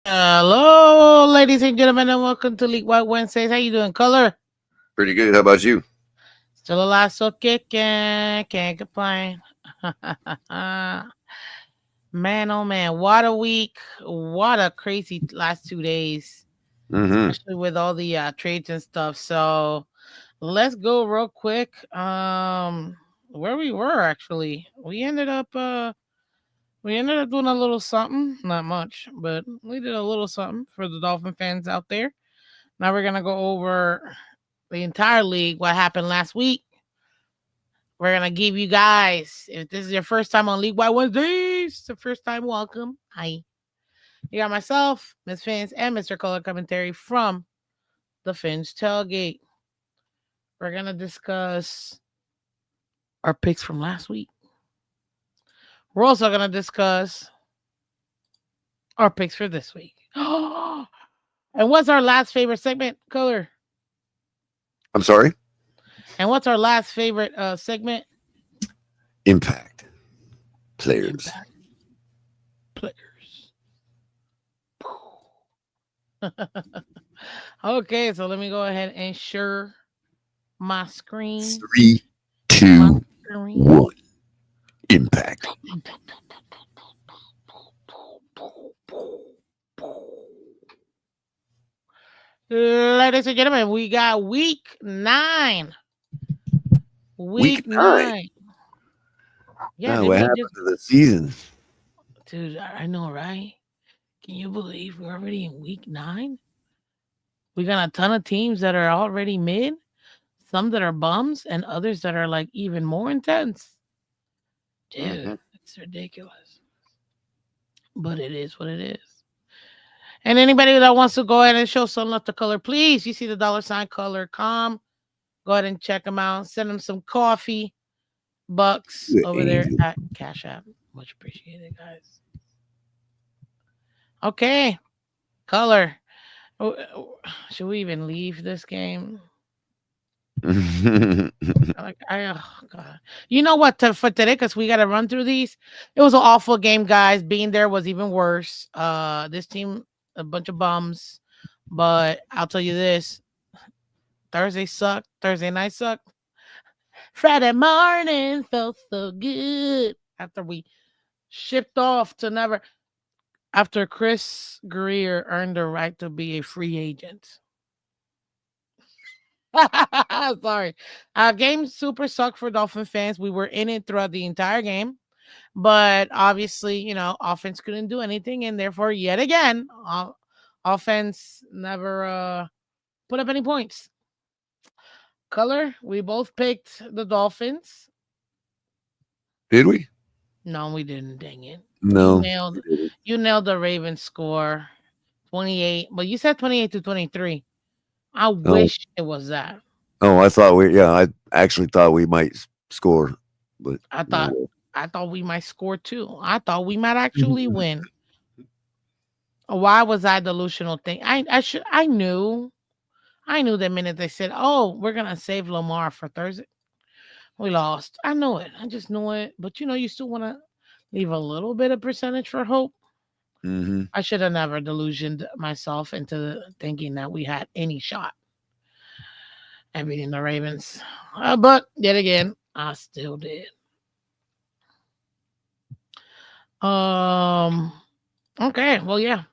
Hello, ladies and gentlemen, and welcome to League White Wednesdays. How you doing, Color? Pretty good. How about you? Still alive, so kicking. Can't complain. Man, oh man, what a week! What a crazy last 2 days, Mm-hmm. especially with all the trades and stuff. So let's go real quick. Where we were actually, we ended up doing a little something, not much, but we did a little something for the Dolphin fans out there. Now we're gonna go over the entire league, what happened last week. We're gonna give you guys, if this is your first time on League Wide Wednesdays, the first time welcome. Hi. You got myself, Miss Phins, and Mr. Color Commentary from the Phins Tailgate. We're gonna discuss our picks from last week. We're also gonna discuss our picks for this week. And what's our last favorite segment, Color? I'm sorry. And what's our last favorite segment? Impact players. Impact players. Okay, so let me go ahead and share my screen. Three, My two, screen. one. Impact. Ladies and gentlemen, we got week 9. Week Week 9. 9. Yeah, Oh, didn't what we happened just, to the season? dude? I know, right? Can you believe we're already in week 9? We got a ton of teams that are already mid, some that are bums, and others that are like even more intense. Mm-hmm. Dude, it's ridiculous. But it is what it is. And anybody that wants to go ahead and show some love to Color, please, you see the $ Color, calm. Go ahead and check them out. Send them some coffee bucks Good over there angel. at Cash App. Much appreciated, guys. Okay, Color. Should we even leave this game? Like oh god, you know what? For today, because we got to run through these. It was an awful game, guys. Being there was even worse. This team, a bunch of bums. But I'll tell you this: Thursday sucked. Thursday night sucked. Friday morning felt so good after we shipped off to never. After Chris Greer earned the right to be a free agent. Sorry. Game super sucked for Dolphin fans. We were in it throughout the entire game. But obviously, offense couldn't do anything. And therefore, yet again, offense never put up any points. Color, we both picked the Dolphins. Did we? No, we didn't. Dang it. You No. nailed We didn't. you nailed the Ravens score 28, but you said 28 to 23. I Oh, wish it was that. oh, I thought we. Yeah, I actually thought we might score, but I oh thought well. I thought we might score too. I thought we might actually win. Why was I delusional thing? I knew the minute they said, "Oh, we're gonna save Lamar for Thursday." We lost. I know it. I just knew it. But you still want to leave a little bit of percentage for hope. Mm-hmm. I should have never delusioned myself into thinking that we had any shot at beating the Ravens. But yet again, I still did. Um. Okay. Well, yeah.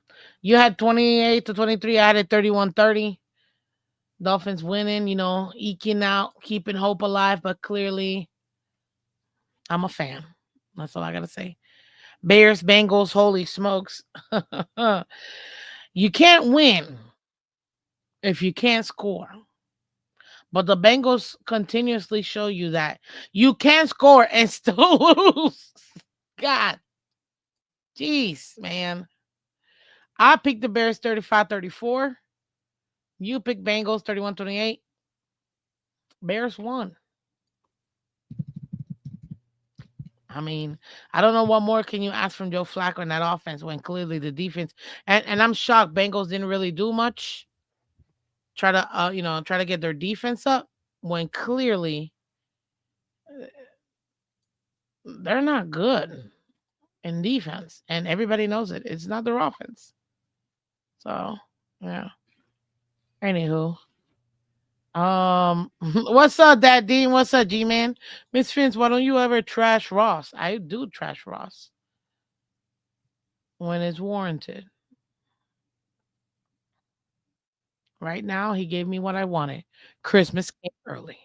You had 28 to 23. I had it 31-30. Dolphins winning. Eking out, keeping hope alive. But clearly, I'm a fan. That's all I gotta say. Bears, Bengals. Holy smokes! You can't win if you can't score. But the Bengals continuously show you that you can score and still lose. God, jeez, man. I picked the Bears 35-34. You picked Bengals 31-28. Bears won. I mean, I don't know what more can you ask from Joe Flacco in that offense when clearly the defense and I'm shocked Bengals didn't really do much. Try to get their defense up when clearly they're not good in defense and everybody knows it. It's not their offense. So yeah. Anywho, what's up, Dad Dean? What's up, G Man? Miss Fins, why don't you ever trash Ross? I do trash Ross when it's warranted. Right now, he gave me what I wanted. Christmas came early.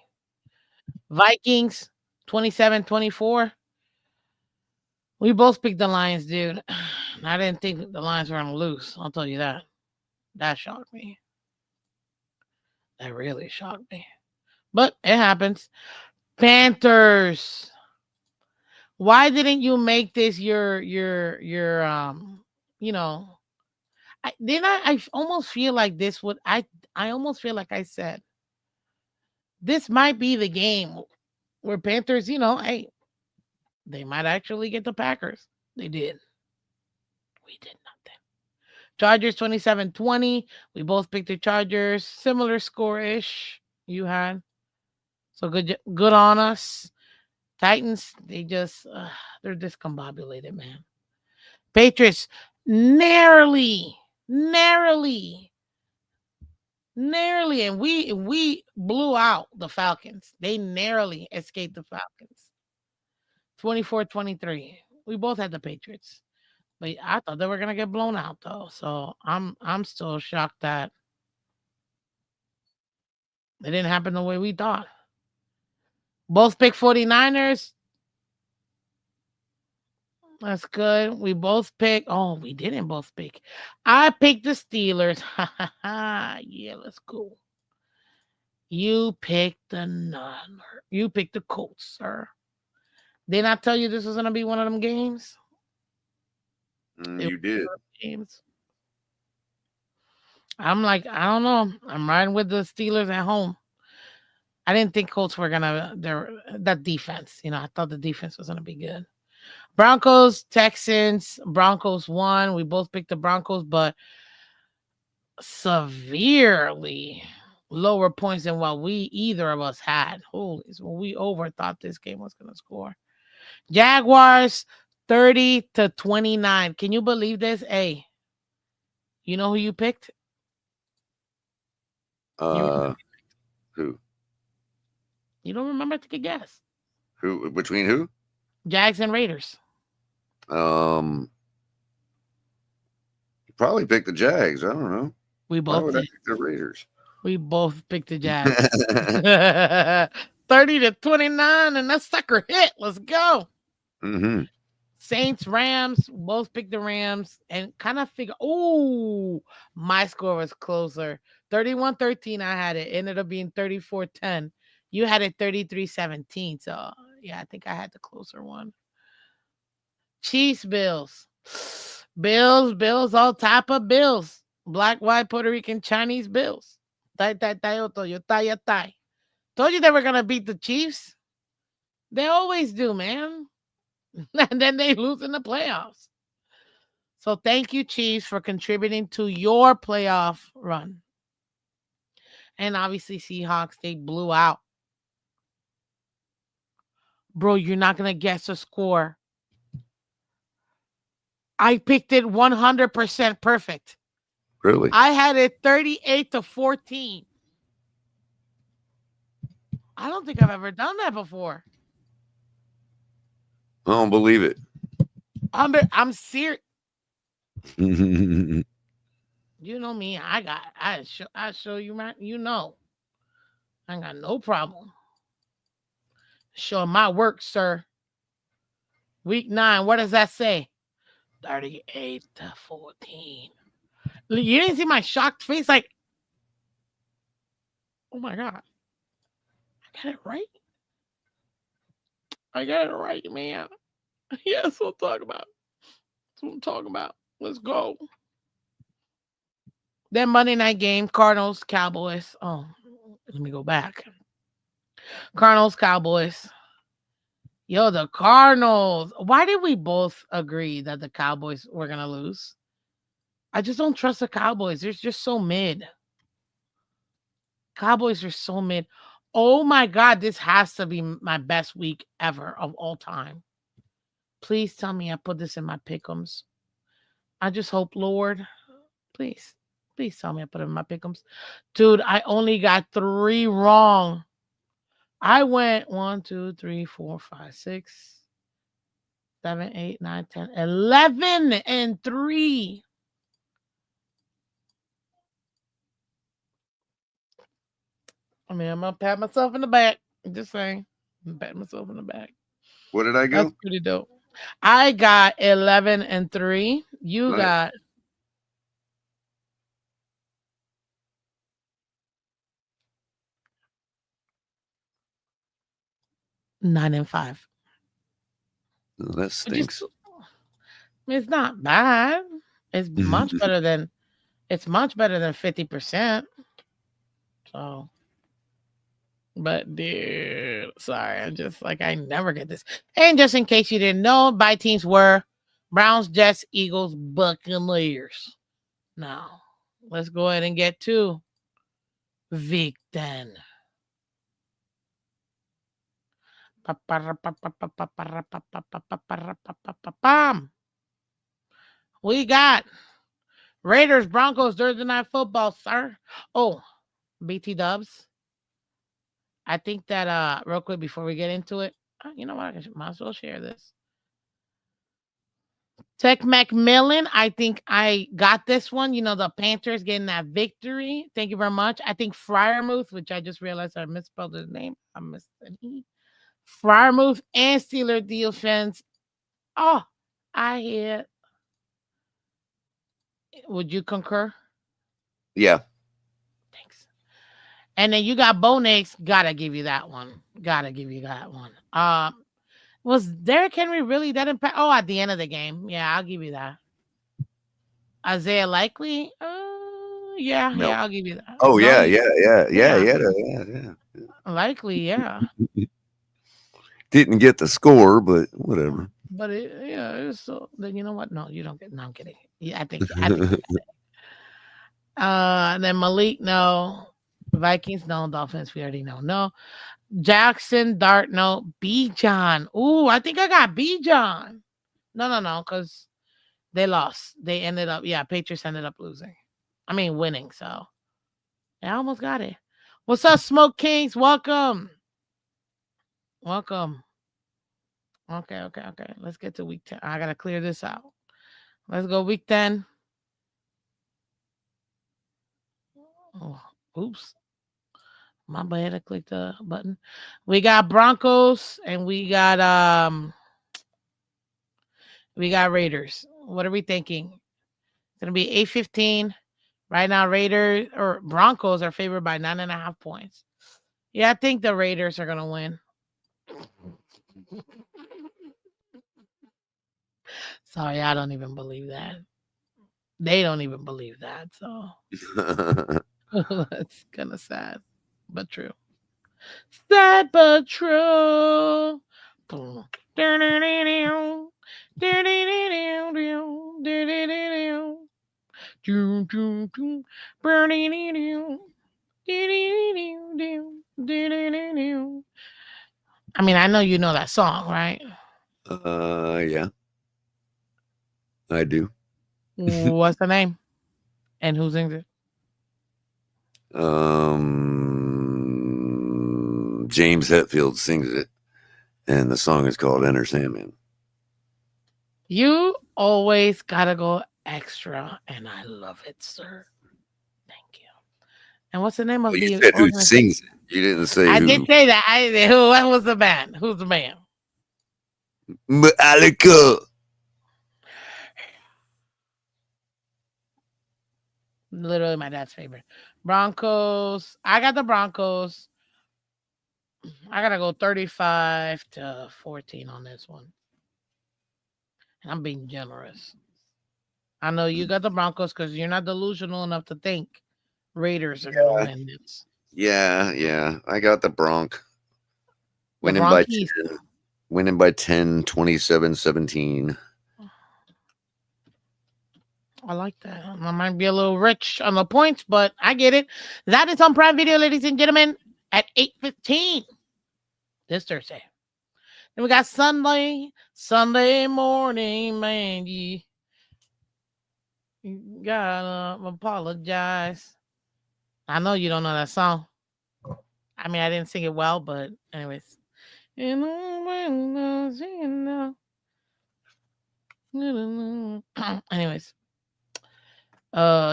Vikings 27-24. We both picked the Lions, dude. I didn't think the Lions were gonna lose. I'll tell you that. That shocked me. That really shocked me. But it happens. Panthers. Why didn't you make this your you know I almost feel like this would I almost feel like I said this might be the game where Panthers, hey, they might actually get the Packers. They did. We did nothing. Chargers 27-20. We both picked the Chargers. Similar score-ish you had. So good on us. Titans, they're discombobulated, man. Patriots, narrowly, narrowly, narrowly, and we blew out the Falcons. They narrowly escaped the Falcons. 24-23. We both had the Patriots. But I thought they were gonna get blown out though. So I'm still shocked that it didn't happen the way we thought. Both picked 49ers. That's good. We both picked. Oh, we didn't both pick. I picked the Steelers. Yeah, let's go. You picked the Nunner. You picked the Colts, sir. Didn't I tell you this was gonna be one of them games? It was You did. one of them games. I'm like, I don't know. I'm riding with the Steelers at home. I didn't think Colts were gonna that defense. I thought the defense was gonna be good. Broncos, Texans, Broncos won. We both picked the Broncos, but severely lower points than what we either of us had. Holy, so we overthought this game was gonna score. Jaguars 30-29. Can you believe this? Hey, you know who you picked? You Who? you don't remember? Take a guess. Who? Between who? Jags and Raiders. Um, probably pick the Jags. I don't know. We Why both would I did. pick the Raiders? We both picked the Jags. 30-29, and that sucker hit. Let's go. Mm-hmm. Saints, Rams, both picked the Rams and kind of figure, oh, my score was closer. 31-13, I had it. Ended up being 34-10. You had it 33-17. So, yeah, I think I had the closer one. Chiefs, Bills. Bills, all type of Bills. Black, white, Puerto Rican, Chinese Bills. Tai, tai, tai, oto, yo, tai, ya, tai. Told you they were going to beat the Chiefs. They always do, man. And then they lose in the playoffs. So thank you, Chiefs, for contributing to your playoff run. And obviously, Seahawks, they blew out. Bro, you're not going to guess a score. I picked it 100% perfect. Really? I had it 38-14. I don't think I've ever done that before. I don't believe it. I'm serious. Mm-hmm. You know me. I show you, man. I got no problem showing my work, sir. Week 9. What does that say? 38-14. You didn't see my shocked face? Like, oh my God. I got it right. I got it right, man. Yeah, that's what I'm talking about. That's what I'm talking about. Let's go. Then Monday night game, Cardinals, Cowboys. Oh, let me go back. Cardinals, Cowboys. Yo, the Cardinals. Why did we both agree that the Cowboys were going to lose? I just don't trust the Cowboys. They're just so mid. Cowboys are so mid. Oh my God, this has to be my best week ever of all time. Please tell me I put this in my pick'ems. I just hope, Lord, please. Please tell me I put it in my pick'ems. Dude, I only got 3 wrong. I went 1, 2, 3, 4, 5, 6, 7, 8, 9, 10, 11 and 3. I mean, I'm gonna pat myself in the back. I'm just saying. I'm pat myself in the back. What did I That's go? pretty dope. I got 11 and 3. You Nice. got 9 and 5. Oh, that Which is, stinks. it's not bad. It's much better than 50%. So, but dude, sorry, I'm just like I never get this. And just in case you didn't know, by teams were Browns, Jets, Eagles, Buccaneers. Now, let's go ahead and get to Vic then. We got Raiders, Broncos, Thursday night football, sir. Oh, BT Dubs. I think that real quick before we get into it, you know what? I might as well share this. Tech Macmillan, I think I got this one. You know, the Panthers getting that victory. Thank you very much. I think Fryermuth, which I just realized I misspelled his name. I missed an E. Fryermuth and Steeler defense. Oh, I hear. Would you concur? Yeah. Thanks. And then you got Bo Nix. Gotta give you that one. Gotta give you that one. Was Derrick Henry really that impact? Oh, at the end of the game. Yeah, I'll give you that. Isaiah Likely? No. I'll give you that. Oh No, yeah, you yeah, yeah, yeah, yeah. yeah. Likely, yeah. Didn't get the score, but whatever. But it's so then you know what? No, you don't get no, I'm kidding. Yeah, I think you got it. Then Malik, no. Vikings, no. Dolphins, we already know. No. Jackson, Dart, no. B John. Ooh, I think I got B John. No, because they lost. They ended up, Patriots ended up losing. I mean winning, so I almost got it. What's up, Smoke Kings? Welcome. Welcome. Okay. Let's get to week 10. I gotta clear this out. Let's go week 10. Oh, oops. My bad. I clicked the button. We got Broncos and we got Raiders. What are we thinking? It's gonna be 8:15. Right now, Raiders or Broncos are favored by 9.5 points. Yeah, I think the Raiders are gonna win. Sorry, I don't even believe that. They don't even believe that. So that's kind of sad, but true. Sad but true. I mean, I know you know that song, right? Yeah, I do. What's the name and who sings it? James Hetfield sings it, and the song is called "Enter Sandman." You always gotta go extra, and I love it, sir. Thank you. And what's the name Well, of you the said who organization? sings it. You didn't say I did who. say that. Who? What was the band? Who's the band? Metallica. Literally my dad's favorite. Broncos. I got the Broncos. I gotta go 35-14 on this one. And I'm being generous. I know you got the Broncos because you're not delusional enough to think Raiders are gonna Yeah, win this. yeah. I got the Bronc The winning by Bronchies. 10, winning by 10, 27-17. I like that. I might be a little rich on the points, but I get it. That is on Prime Video, ladies and gentlemen, at 8:15 this Thursday. Then we got Sunday morning, man. You gotta apologize. I know you don't know that song. I mean, I didn't sing it well, but anyways. Anyways,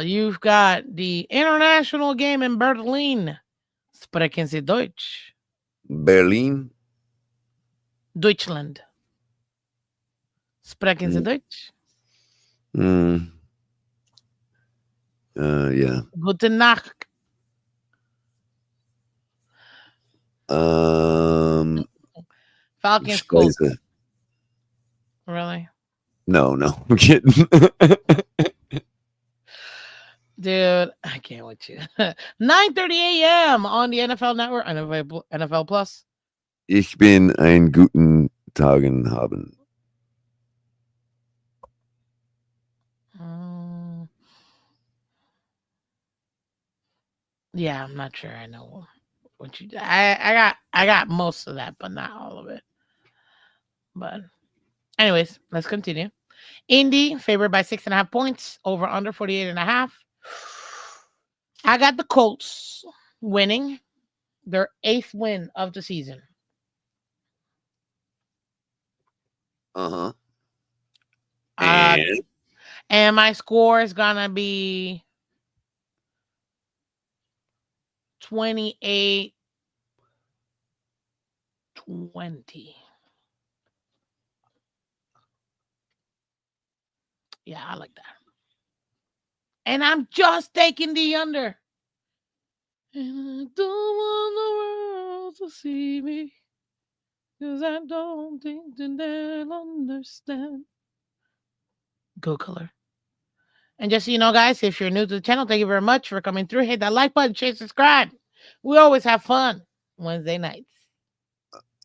you've got the international game in Berlin. Sprechen Sie Deutsch? Berlin. Deutschland. Sprechen Sie Mm, Deutsch? mm, yeah. Guten Nacht. Um, Falcons, Colts. Scheiße. Really? No, no, I'm kidding. Dude, I can't with you. 9:30 a.m. on the NFL Network, NFL Plus. Ich bin ein guten Tagen haben. Mm, yeah, I'm not sure. I know what you. I got most of that, but not all of it. But anyways, let's continue. Indy favored by 6.5 points. Over under 48.5. I got the Colts winning their eighth win of the season. Uh-huh. Uh, And and my score is gonna be 28-20. Yeah, I like that. And I'm just taking the under. And I don't want the world to see me. Because I don't think that they'll understand. Go color. And just so you know, guys, if you're new to the channel, thank you very much for coming through. Hit that like button, share, subscribe. We always have fun Wednesday nights.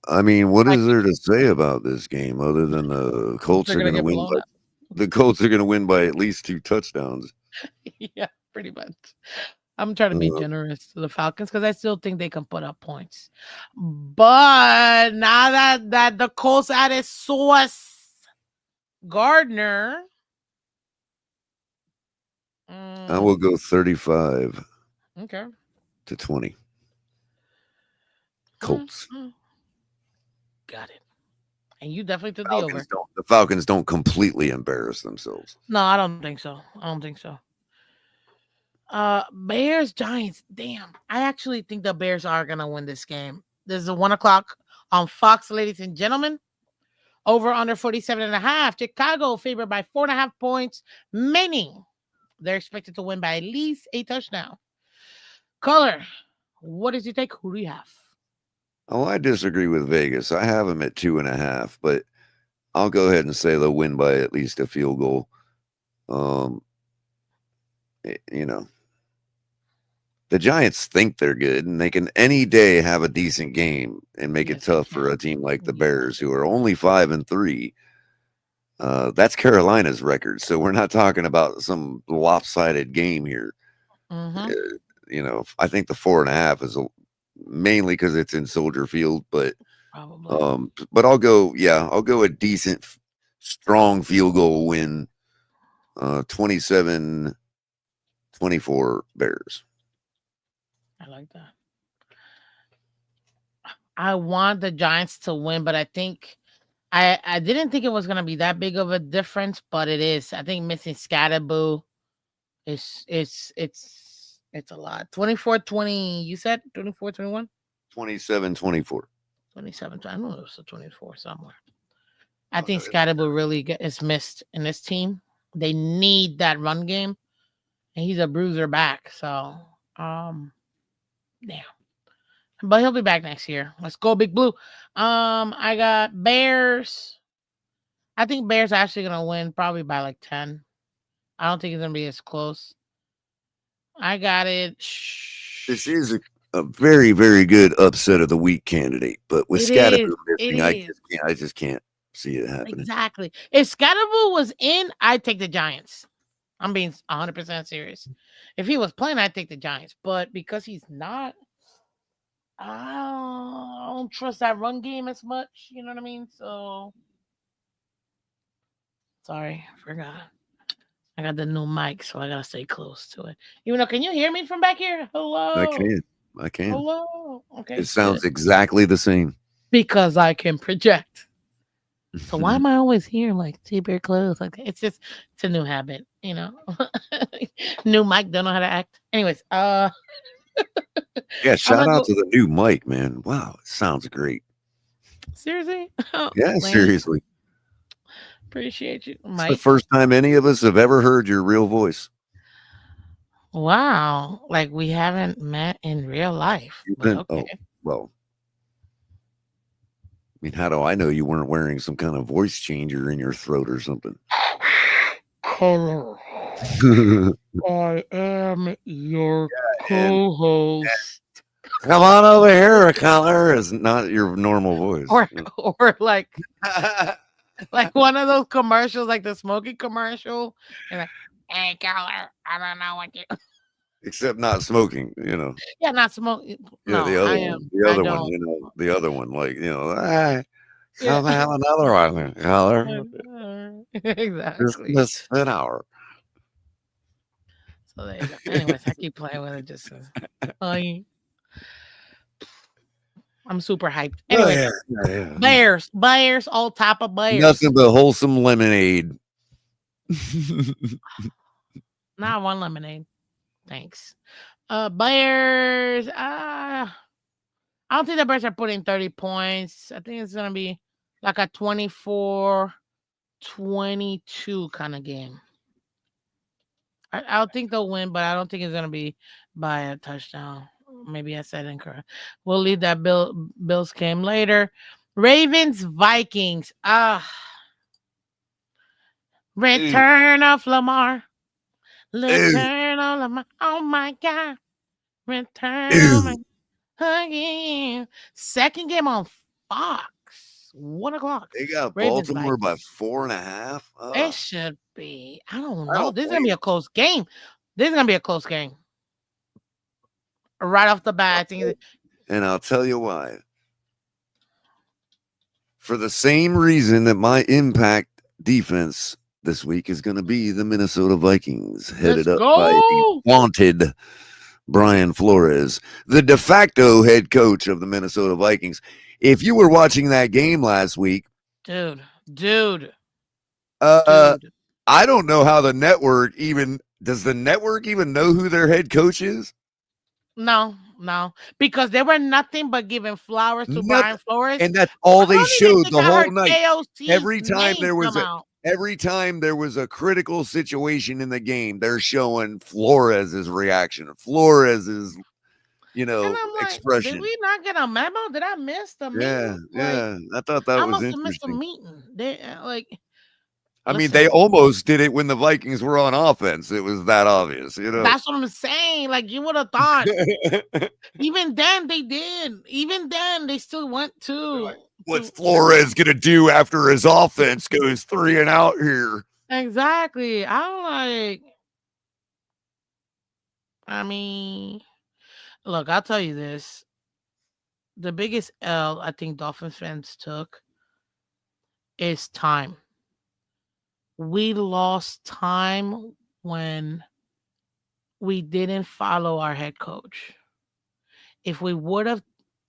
I mean, what Like is there to say about this game other than the Colts they're are gonna going to get win blown by up. the Colts are going to win by at least 2 touchdowns. Yeah, pretty much. I'm trying to be Uh, generous to the Falcons because I still think they can put up points. But now that the Colts added Sauce Gardner, I will mm, go 35 okay. to 20 Mm, Colts. mm, got it. And you definitely took the over. The Falcons don't completely embarrass themselves. No, I don't think so. I don't think so. Bears Giants. Damn, I actually think the Bears are gonna win this game. This is a 1 o'clock on Fox, ladies and gentlemen. Over under 47.5. Chicago favored by 4.5 points, meaning they're expected to win by at least a touchdown. Color, what does you take? Who do you have? Oh, I disagree with Vegas. I have them at 2.5, but I'll go ahead and say they'll win by at least a field goal. Um, you know, the Giants think they're good, and they can any day have a decent game and make it Yes, they tough for can. a team like the Yeah. Bears, who are only 5-3. That's Carolina's record, so we're not talking about some lopsided game here. Mm-hmm. Uh, I think the 4.5 is mainly because it's in Soldier Field, Probably. but I'll go. Yeah, I'll go a decent, strong field goal win. 27-24 Bears. I like that. I want the Giants to win, but I think I didn't think it was gonna be that big of a difference, but it is. I think missing Scatterboo it's a lot. 24-20. You said 24-21? 27-24. 27. I know it was a 24 somewhere. I think Scatterboo really is missed in this team. They need that run game, and he's a bruiser back. So, damn. But he'll be back next year. Let's go, Big Blue. I got Bears. I think Bears are actually gonna win probably by like 10. I don't think it's gonna be as close. I got it. This is a very, very good upset of the week candidate, but with It is. Scatterboo It missing, is. I just can't see it happening. Exactly. If Scatterboo was in, I'd take the Giants. I'm being 100% serious. If he was playing, I'd take the Giants. But because he's not, I don't trust that run game as much. You know what I mean? So, sorry, I forgot. I got the new mic, so I gotta stay close to it. Even though, can you hear me from back here? I Hello, can. I can. hello. It Okay, good. sounds exactly the same. Because I can project. So why am I always here like super close? Like it's a new habit, you know. New mic, don't know how to act. Anyways, Yeah, I'm shout gonna out go. to the new mic, man. Wow, it sounds great. Seriously, oh, Yeah, lame. seriously. Appreciate you, It's the Mike. first time any of us have ever heard your real voice. Wow, like we haven't met in real life, You've but been oh, okay. well, I mean, how do I know you weren't wearing some kind of voice changer in your throat or something? Culler, I am your And co-host, come on over here, Culler is not your normal voice. or or like one of those commercials, like the smoking commercial, and like, hey, Culler, I don't know what you. Except not smoking. Yeah, not smoking. Yeah, No, the other I one. am. The I other one, don't. the other one, like, "Hey, Yeah, come have another one, Culler. Just exactly. spit hour." So there you go. Anyways, I keep playing with it just 'cause I I'm super hyped. Oh, Anyways, yeah, yeah, yeah. Bears, all top of Bears. Nothing but wholesome lemonade. Not one lemonade. Thanks. Bears. I don't think the Bears are putting 30 points. I think it's gonna be like a 24-22 kind of game. I don't think they'll win, but I don't think it's gonna be by a touchdown. Maybe I said incorrect. We'll leave that Bills game later. Ravens, Vikings. Ooh, Return of Lamar. ooh, Return of Lamar. Oh my God. Return of ooh. my again. Second game on Fox. 1 o'clock. They got Ravens, Baltimore by Vikings. 4.5. It Ugh, should be. I don't I know. don't This is gonna blame be a 'em. close game. This is gonna be a close game. Right off the bat, I think And I'll tell you why. For the same reason that my impact defense this week is going to be the Minnesota Vikings, let's headed up by the go. vaunted Brian Flores, the de facto head coach of the Minnesota Vikings. If you were watching that game last week, Dude, dude, uh, dude. I don't know how the network even does. The network even know who their head coach is? No, no. Because they were nothing but giving flowers to Nothing, Brian Flores. and that's all I they don't even showed think the I whole heard night. KOC's Every time name there was come a out. every time there was a critical situation in the game, they're showing Flores's reaction, Flores's, And I'm like, did expression. we not get a memo? Did I miss the Yeah, meeting? Like, yeah. I thought that I was must have missed a interesting. meeting. They like, I mean, they listen, almost did it when the Vikings were on offense. It was that obvious. that's what I'm saying. Like, you would have thought. Even then, they did. Even then, they still went They're like, to what's Flores gonna do after his offense goes 3 and out here? exactly. I'm like, I mean, look, I'll tell you this. The biggest L I think Dolphins fans took is time. We lost time when we didn't follow our head coach. If we would have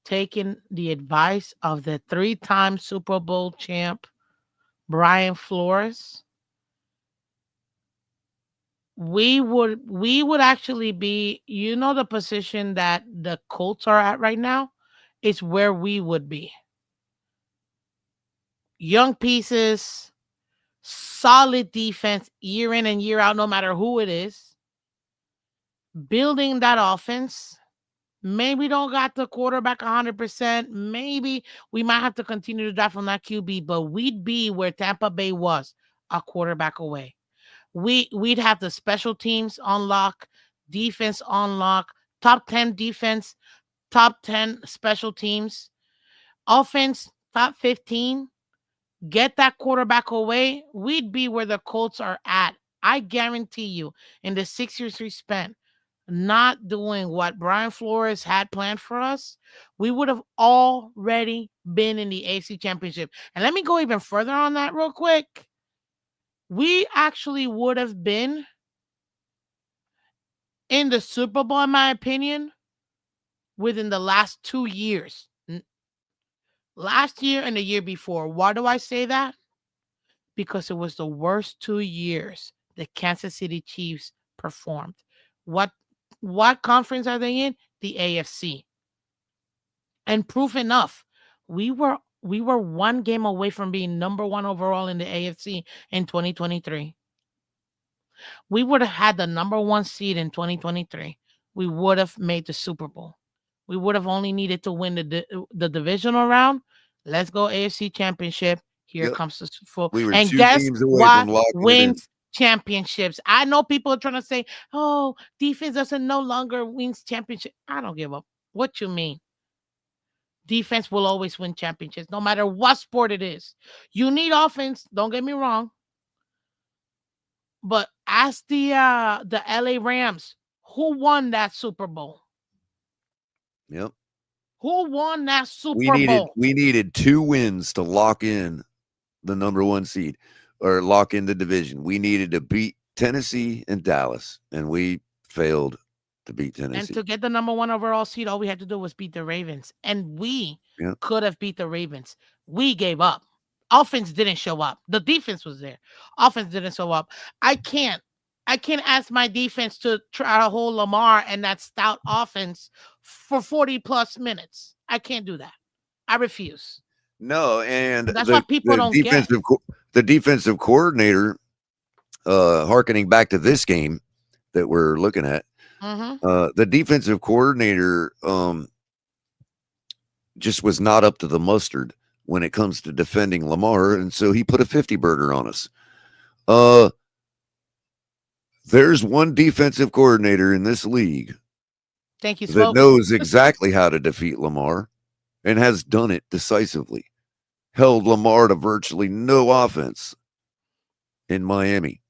taken the advice of the 3-time Super Bowl champ, Brian Flores, we would actually be, the position that the Colts are at right now is where we would be. Young pieces, solid defense year in and year out, no matter who it is. Building that offense. Maybe don't got the quarterback 100%. Maybe we might have to continue to draft from that QB, but we'd be where Tampa Bay was, a quarterback away. We'd have the special teams on lock, defense on lock, top 10 defense, top 10 special teams, offense top 15. Get that quarterback away, we'd be where the Colts are at. I guarantee you, in the 6 years we spent not doing what Brian Flores had planned for us, we would have already been in the AC Championship. And let me go even further on that real quick. We actually would have been in the Super Bowl, in my opinion, within the last 2 years. Last year and the year before. Why do I say that? Because it was the worst 2 years the Kansas City Chiefs performed. What what conference are they in? The AFC. And proof enough, we were one game away from being number one overall in the AFC in 2023. We would have had the number one seed in 2023. We would have made the Super Bowl. We would have only needed to win the divisional round. Let's go AFC Championship. Here Yep. comes the full. We were And 2 guess games away what from locking it in. wins championships? I know people are trying to say, "Oh, defense doesn't no longer wins championship." I don't give up. What you mean? Defense will always win championships, no matter what sport it is. You need offense. Don't get me wrong. But ask the LA Rams who won that Super Bowl. Yep. Who won that We Super needed Bowl? we needed 2 wins to lock in the number 1 seed or lock in the division. We needed to beat Tennessee and Dallas, and we failed to beat And Tennessee. to get the number one overall seed, all we had to do was beat the Ravens. And we Yep. could have beat the Ravens. We gave up. Offense didn't show up. The defense was there. Offense didn't show up. I can't. I can't ask my defense to try to hold Lamar and that stout offense for 40 plus minutes. I can't do that. I refuse. No, and And that's what people don't get. the defensive coordinator, hearkening back to this game that we're looking at, Hmm. the defensive coordinator just was not up to the mustard when it comes to defending Lamar, and so he put a 50 burger on us. There's one defensive coordinator in this league Thank you, that Smoke. knows exactly how to defeat Lamar and has done it decisively. Held Lamar to virtually no offense in Miami.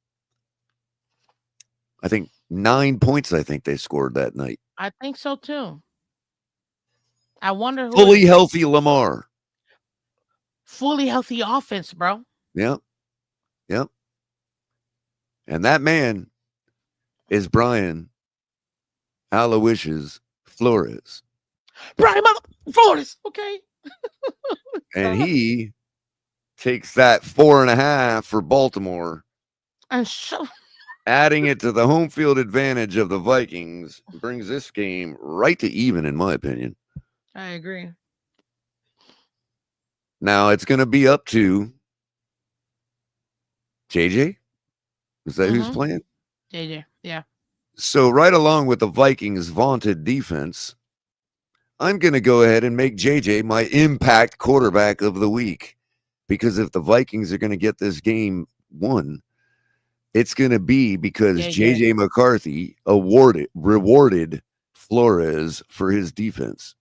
I think 9 points, I think they scored that night. I think so too. I wonder who Fully is healthy Lamar. fully healthy offense, bro. Yep. Yep. And that man is Brian Aloysius Flores. Brian Flores, okay. And he takes that 4.5 for Baltimore, And so adding it to the home field advantage of the Vikings, brings this game right to even, in my opinion. I agree. Now it's going to be up to JJ. Is that who's playing? JJ, yeah. So, right along with the Vikings' vaunted defense, I'm going to go ahead and make JJ my impact quarterback of the week. Because if the Vikings are going to get this game won, it's going to be because JJ McCarthy rewarded Flores for his defense.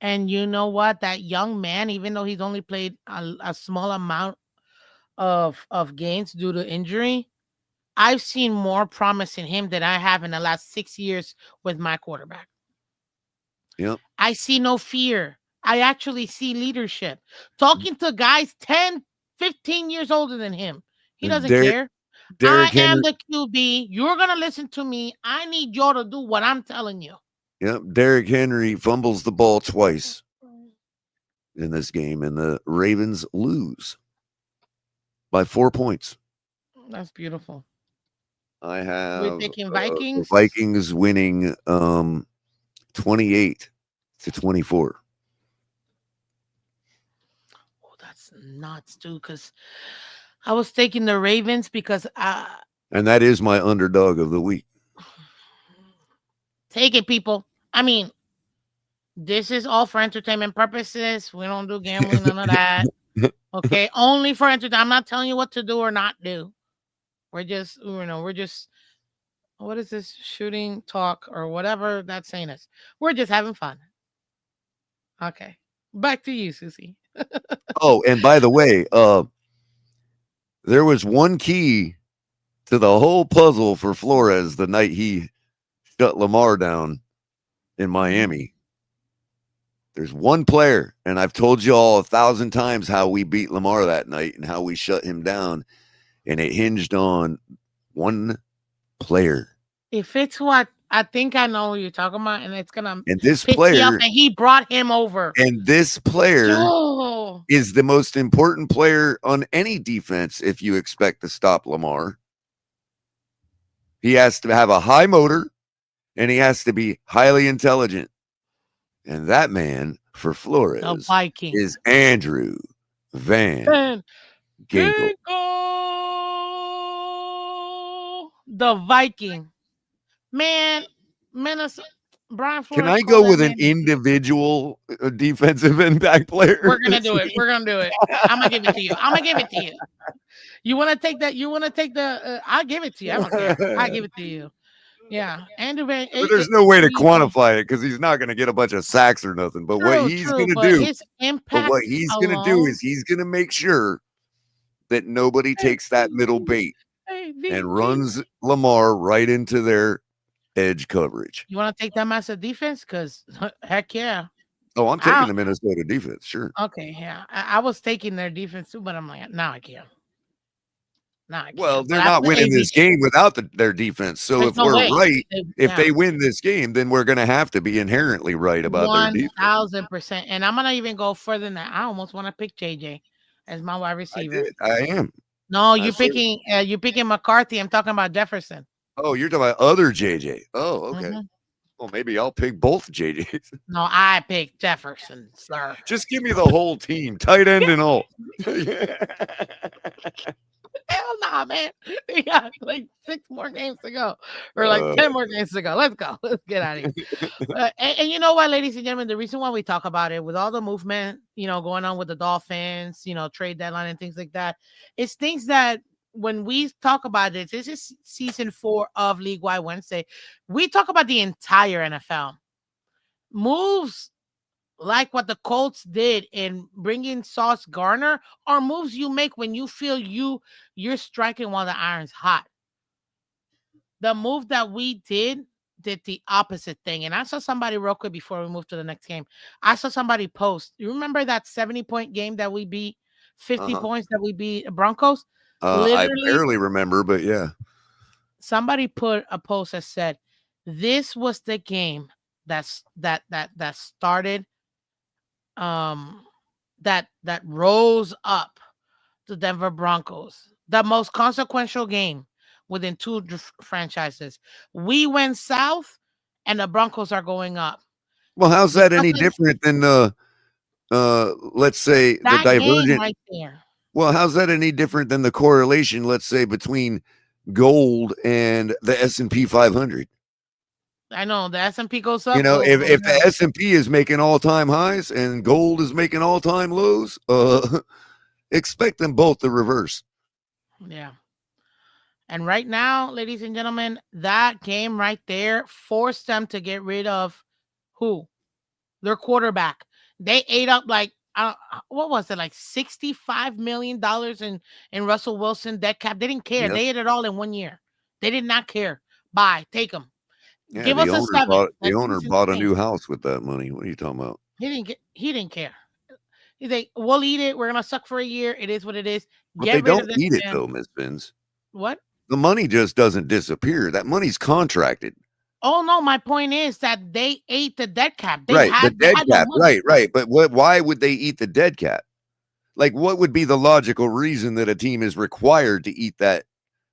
And you know what? That young man, even though he's only played a small amount of games due to injury, I've seen more promise in him than I have in the last 6 years with my quarterback. Yep. I see no fear. I actually see leadership. Talking to guys 10, 15 years older than him. He doesn't care. I am the QB. You're going to listen to me. I need y'all to do what I'm telling you. Yep. Derrick Henry fumbles the ball twice in this game, and the Ravens lose by 4 points. That's beautiful. I have We're taking Vikings. the Vikings winning 28-24. Oh, that's nuts, dude. Because I was taking the Ravens because and that is my underdog of the week. Take it, people. I mean, this is all for entertainment purposes. We don't do gambling, none of that. Okay, only for entertainment. I'm not telling you what to do or not do. We're just, what is this shooting talk or whatever that saying is? We're just having fun. Okay, back to you, Susie. Oh, and by the way, there was one key to the whole puzzle for Flores the night he shut Lamar down in Miami. There's one player, and I've told you all 1,000 times how we beat Lamar that night and how we shut him down. and it hinged on one player. If it's what I think I know what you're talking about, and it's gonna And this piss me off player that he brought him over. and this player Yo, is the most important player on any defense if you expect to stop Lamar. He has to have a high motor and he has to be highly intelligent. And that man for the Flores Viking. is Andrew Van Man, Ginkel. the Viking. Man, Minnesota. Brian Can Flores I called go that with an man. individual defensive impact player We're gonna this do it. We're gonna do it. I'm gonna give it to you. I'm gonna give it to you. You want to take that? You want to take the? I'll give it to you. I don't care. I give it to you. Yeah, Andrew Van. But there's no way to quantify it because he's not going to get a bunch of sacks or nothing. But what True, he's true. going to But do, his but what impact he's going to do alone. is he's going to make sure that nobody Hey, takes that middle bait and D. runs Lamar right into their edge coverage. You want to take that massive defense? Because heck yeah. Oh, I'm taking I the Minnesota defense, sure. okay. Yeah, I was taking their defense too, but I'm like, now I can't. Now I Well, can't. But they're I not put winning this ABJ. game without their defense. So There's if no we're way. right, if Yeah. they win this game, then we're going to have to be inherently right about their defense. 1000%. And I'm gonna even go further than that. I almost want to pick JJ as my wide I receiver. did. I am. No, I said, you're picking McCarthy. I'm talking about Jefferson. oh, you're talking about other JJ. Oh, okay. Hmm. Well, maybe I'll pick both JJs. No, I picked Jefferson, sir. Just give me the whole team, tight end and all. Hell nah, man. We got like 6 more games to go, or like 10 more games to go. Let's go. Let's get out of here. And you know what, ladies and gentlemen, the reason why we talk about it with all the movement, going on with the Dolphins, trade deadline and things like that, it's things that when we talk about this is season 4 of League Wide Wednesday. We talk about the entire NFL moves like what the Colts did in bringing Sauce Garner are moves you make when you feel you're striking while the iron's hot. The move that we did the opposite thing. And I saw somebody real quick before we move to the next game. I saw somebody post. You remember that 70-point game that we beat, 50 points that we beat Broncos? I Literally, barely remember, but yeah. somebody put a post that said, "This was the game that started that rose up the Denver Broncos, the most consequential game within two franchises. We went south, and the Broncos are going up. Well, how's The that stuff any different than let's say the that game divergent? right there. Well, how's that any different than the correlation, let's say, between gold and the S&P 500? I know the S&P goes You up, know, gold goes if the down. S&P is making all-time highs and gold is making all-time lows, expect them both to reverse. Yeah. And right now, ladies and gentlemen, that game right there forced them to get rid of who? Their quarterback. They ate up like what was it, like $65 million in Russell Wilson dead cap. They didn't care. Yep. They ate it all in 1 year. They did not care. Bye, take them. Yeah, Give us a 7. the That owner seems bought a insane. new house with that money. What are you talking about? He didn't care. He's like, we'll eat it. We're gonna suck for a year. It is what it is. But they Get rid of don't this eat it man. though, Miss Phins. What? The money just doesn't disappear. That money's contracted. Oh no, my point is that they ate the dead cap. Right, the They dead had no cap. money. Right. But why would they eat the dead cap? Like, what would be the logical reason that a team is required to eat that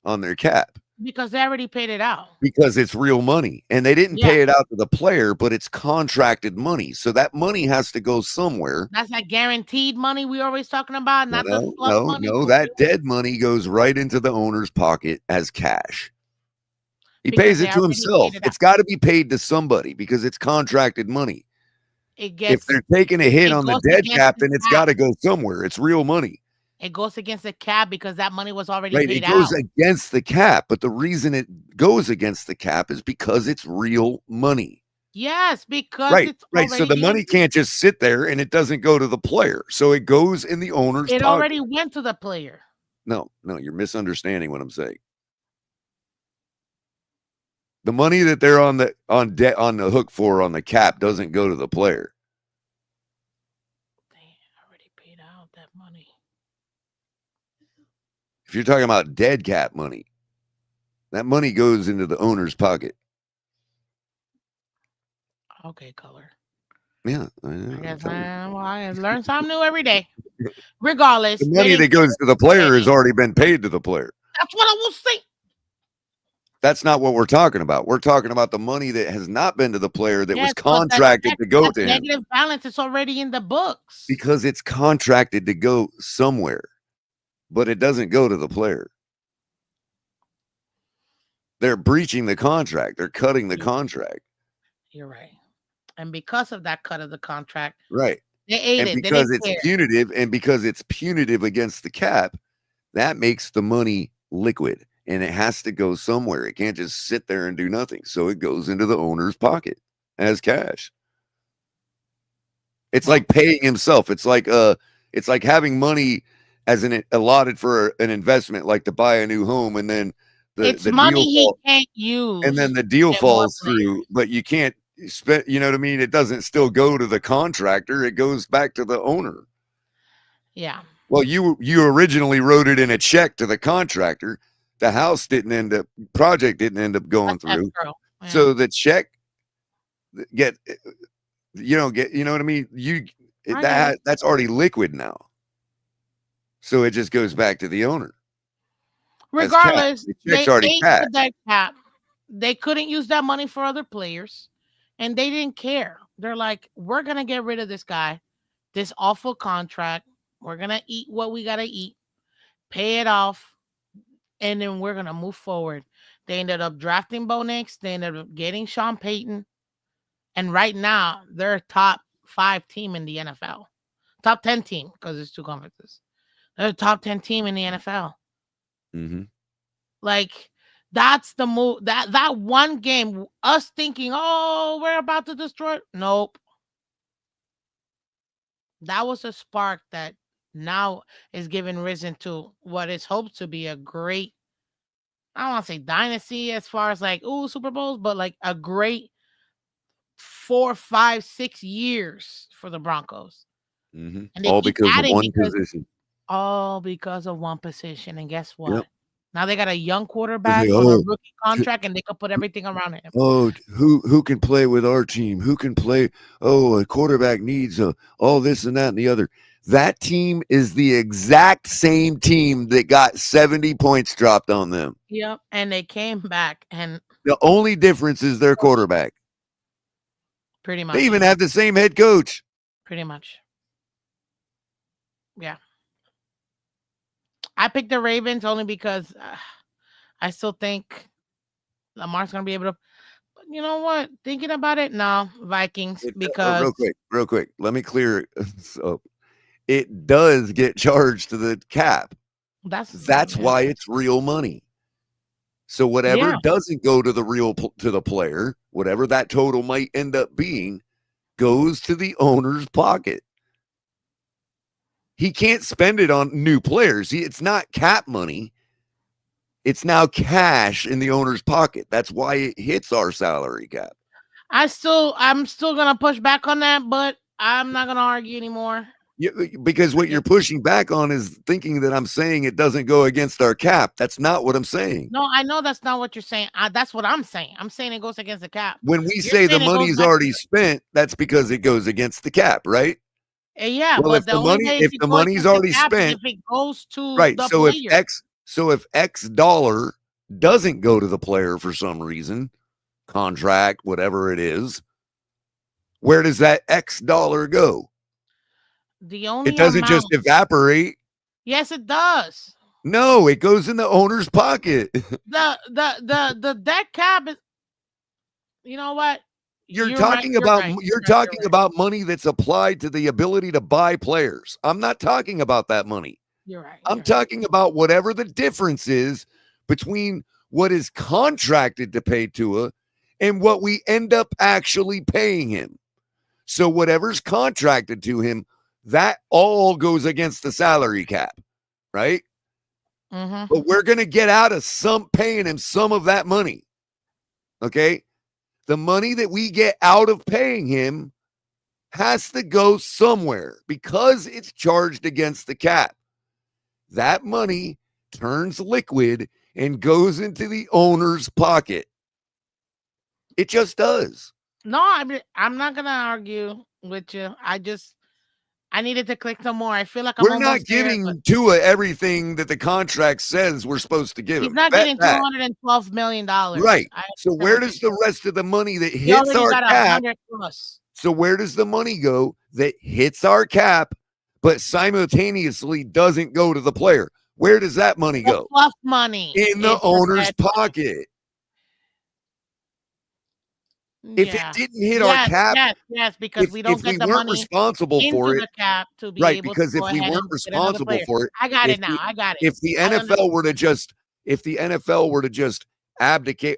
on their cap? Because they already paid it out. Because it's real money. And they didn't Yeah. pay it out to the player, but it's contracted money. So that money has to go somewhere. That's that guaranteed money we always talking about, not the fluff money. No. That dead money goes right into the owner's pocket as cash. He Because pays they it to already himself. paid it out. It's got to be paid to somebody because it's contracted money. It If gets they're taking a hit it on the goes dead against cap, the then it's cap. got to go somewhere. It's real money. It goes against the cap because that money was already Right. paid It goes out. against the cap, but the reason it goes against the cap is because it's real money. Yes, because Right. it's Right. So already the money can't just sit there and it doesn't go to the player. So it goes in the owner's it pocket. already went to the player. No, you're misunderstanding what I'm saying. The money that they're on the hook for on the cap doesn't go to the player. They already paid out that money. If you're talking about dead cap money, that money goes into the owner's pocket. Okay, Color. Yeah, I know. I I'm guess telling I learn something new every day. you. The Regardless, they money didn't that goes to the play. player has already been paid to the player. That's what I was saying. That's not what we're talking about. We're talking about the money that has not been to the player that was Yes, but that's contracted to go that's to him negative balance. It's already in the books. because it's contracted to go somewhere, but it doesn't go to the player. They're breaching the contract. They're cutting the You're, contract. you're right. And because of that cut of the contract, Right. they ate And it. They because didn't it's care. punitive and because it's punitive against the cap, that makes the money liquid and it has to go somewhere. It can't just sit there and do nothing. So it goes into the owner's pocket as cash. It's Well, like paying himself. It's like having money as an allotted for an investment, like to buy a new home, and then it's the money deal he fall, can't and then use the deal to get more falls players. through, but you can't spend. You know what I mean? It doesn't still go to the contractor. It goes back to the owner. Yeah, Well, you originally wrote it in a check to the contractor. The house didn't end up project didn't end up going that's through. escrow. Yeah, So the check get you don't get you know what I mean? I get it. That's already liquid now. So it just goes back to the owner as cash. Regardless, The check's they already ate cash. the dead cap. They couldn't use that money for other players, and they didn't care. They're like, we're gonna get rid of this guy, this awful contract. We're gonna eat what we gotta eat, pay it off, and then we're gonna move forward. They ended up drafting Bo Nix. They ended up getting Sean Payton, and right now they're a top 5 team in the NFL, top 10 team because it's 2 conferences. They're a top 10 team in the NFL. Mm-hmm. Like that's the move. That one game, us thinking, oh, we're about to destroy. Nope, that was a spark that now is giving risen to what is hoped to be a great. I don't want to say dynasty as far as like Super Bowls, but like a great 4, 5, 6 years for the Broncos, Mm-hmm. and they All keep because of adding one position. all because of one position. And guess Yep. what? Now they got a young It's like, quarterback on a rookie contract, and they can put everything around him. oh, who can play with our team? Who can play? Oh, a quarterback needs all this and that and the other. That team is the exact same team that got 70 points dropped on them. Yep, and they came back and The only difference is their quarterback. pretty They much, even have the same head coach. pretty much, yeah. I picked the Ravens only because I still think Lamar's gonna be able to. But you know what? Thinking about it, no Vikings because Real quick. Let me clear. So it does get charged to the cap. that's That's yeah, why it's real money. So whatever yeah. doesn't go to to the player, whatever that total might end up being, goes to the owner's pocket. He can't spend it on new players. It's not cap money. It's now cash in the owner's pocket. That's why it hits our salary cap. I'm still gonna push back on that, but I'm not gonna argue anymore. Because I what you're just pushing back on is thinking that I'm saying it doesn't go against our cap. That's not what I'm saying. no, I know that's not what you're saying. That's what I'm saying. I'm saying it goes against the cap. When we You're say the saying it goes money's back to already spent, that's because it goes against the cap, right? yeah, Well, but the only way it if could the go money's against the already cap is spent, if it goes to right? the player. So if X dollar doesn't go to the player for some reason, contract, whatever it is, where does that X dollar go? The It only doesn't amount, just evaporate. yes, it does. No, it goes in the owner's pocket. The dead cap is. You know what? You're right. You're right. You're You're right. You're talking right. about money that's applied to the ability to buy players. I'm not talking about that money. You're right. I'm You're right. talking about whatever the difference is between what is contracted to pay Tua and what we end up actually paying him. So whatever's contracted to him, that all goes against the salary cap, right? Mm-hmm. But we're going to get out of some paying him some of that money. Okay? The money that we get out of paying him has to go somewhere because it's charged against the cap. That money turns liquid and goes into the owner's pocket. It just does. No, I'm not gonna argue with you. I needed to click some more. I feel like I'm We're not almost there, but giving Tua everything that the contract says we're supposed to give he's him. not Bet getting that. $212 million. Right. I So understand where what you're does the saying. rest of the money that He hits already our got a cap? hundred plus. So where does the money go that hits our cap, but simultaneously doesn't go to the player? Where does that money The go? fluff money In the is the owner's dead money. pocket. If it Yeah. didn't hit our Yes, cap, yes, yes, because we if don't we get the weren't money responsible for into it, the cap to be right? able to Because go if we ahead weren't and get another responsible player. for it, I got if it now. the I got it. if the I NFL understand. were to just if the NFL were to just abdicate,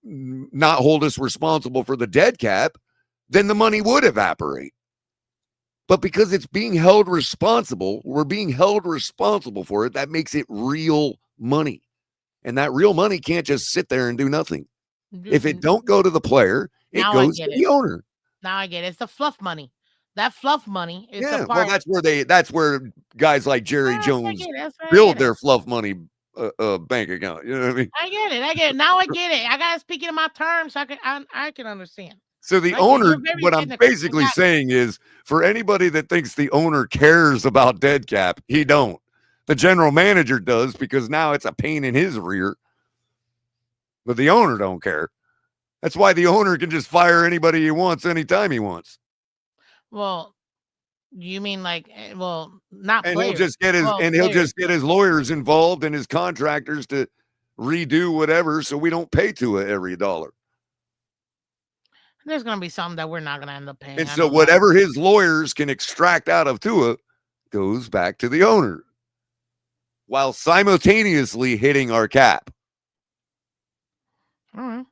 not hold us responsible for the dead cap, then the money would evaporate. But because it's being held responsible, we're being held responsible for it. That makes it real money. And that real money can't just sit there and do nothing. If it don't go to the player, it Now I goes get to it. the owner. Now I get it. It's the fluff money. That fluff money is the Yeah, well, part. that's where guys like Jerry That's where I Jones get it. That's where I build get it. their fluff money bank account. You know what I mean? I get it. I get it. Now I get it. I gotta speak it in my terms so I can understand. So the I get owner, you're very what I'm technical. I basically got it. saying is, for anybody that thinks the owner cares about dead cap, he don't. The general manager does because now it's a pain in his rear. But the owner don't care. That's why the owner can just fire anybody he wants anytime he wants. Well, you mean like not And players. Well, he'll players. just get his lawyers involved and his contractors to redo whatever so we don't pay to it every dollar. There's gonna be something that we're not gonna end up paying. And I so know that. whatever his lawyers can extract out of Tua goes back to the owner while simultaneously hitting our cap. All right.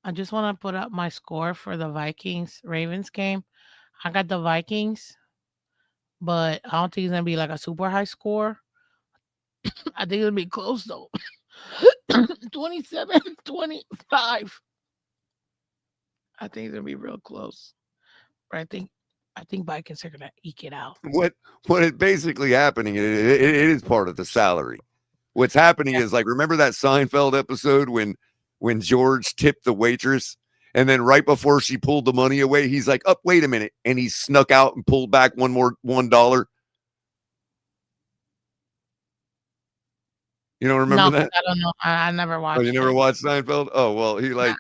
I just want to put up my score for the Vikings Ravens game. I got the Vikings, but I don't think it's gonna be like a super high score. I think it'll be close though. 27-25. I think it's gonna be real close. But I think Vikings are gonna eke it out. What is basically happening, it is part of the salary. What's happening Yeah. is like, remember that Seinfeld episode when George tipped the waitress and then right before she pulled the money away, he's like, oh, wait a minute. And he snuck out and pulled back $1. You don't remember No, because that? I don't know. I never Oh, you watched never it. watched Seinfeld? Oh, well, he Nah. like,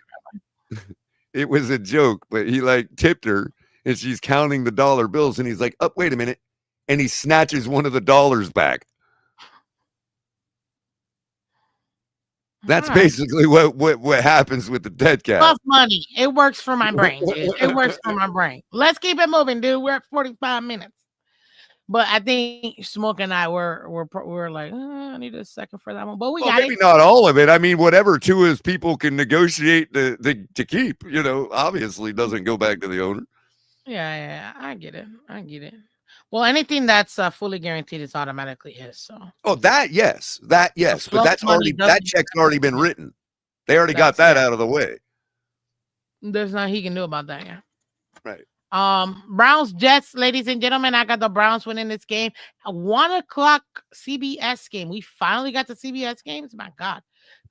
it was a joke, but he like tipped her and she's counting the dollar bills and he's like, oh, wait a minute. And he snatches one of the dollars back. That's All right. basically what happens with the dead cat. Love money. It works for my brain, dude. It works for my brain. Let's keep it moving, dude. We're at 45 minutes. But I think Smoke and I were like, I need a second for that one. But we Well, got it. maybe not all of it. I mean, whatever Tua's people can negotiate to keep, obviously doesn't go back to the owner. Yeah, I get it. I get it. Well, anything that's fully guaranteed is automatically his. So Oh, that yes, the but fluff that's money already that doesn't. check's already been Yeah, written. They already got that's that out of the way. There's nothing he can do about that. Yeah. Right. Browns Jets, ladies and gentlemen. I got the Browns winning this game. A 1:00 CBS game. We finally got the CBS games. My God,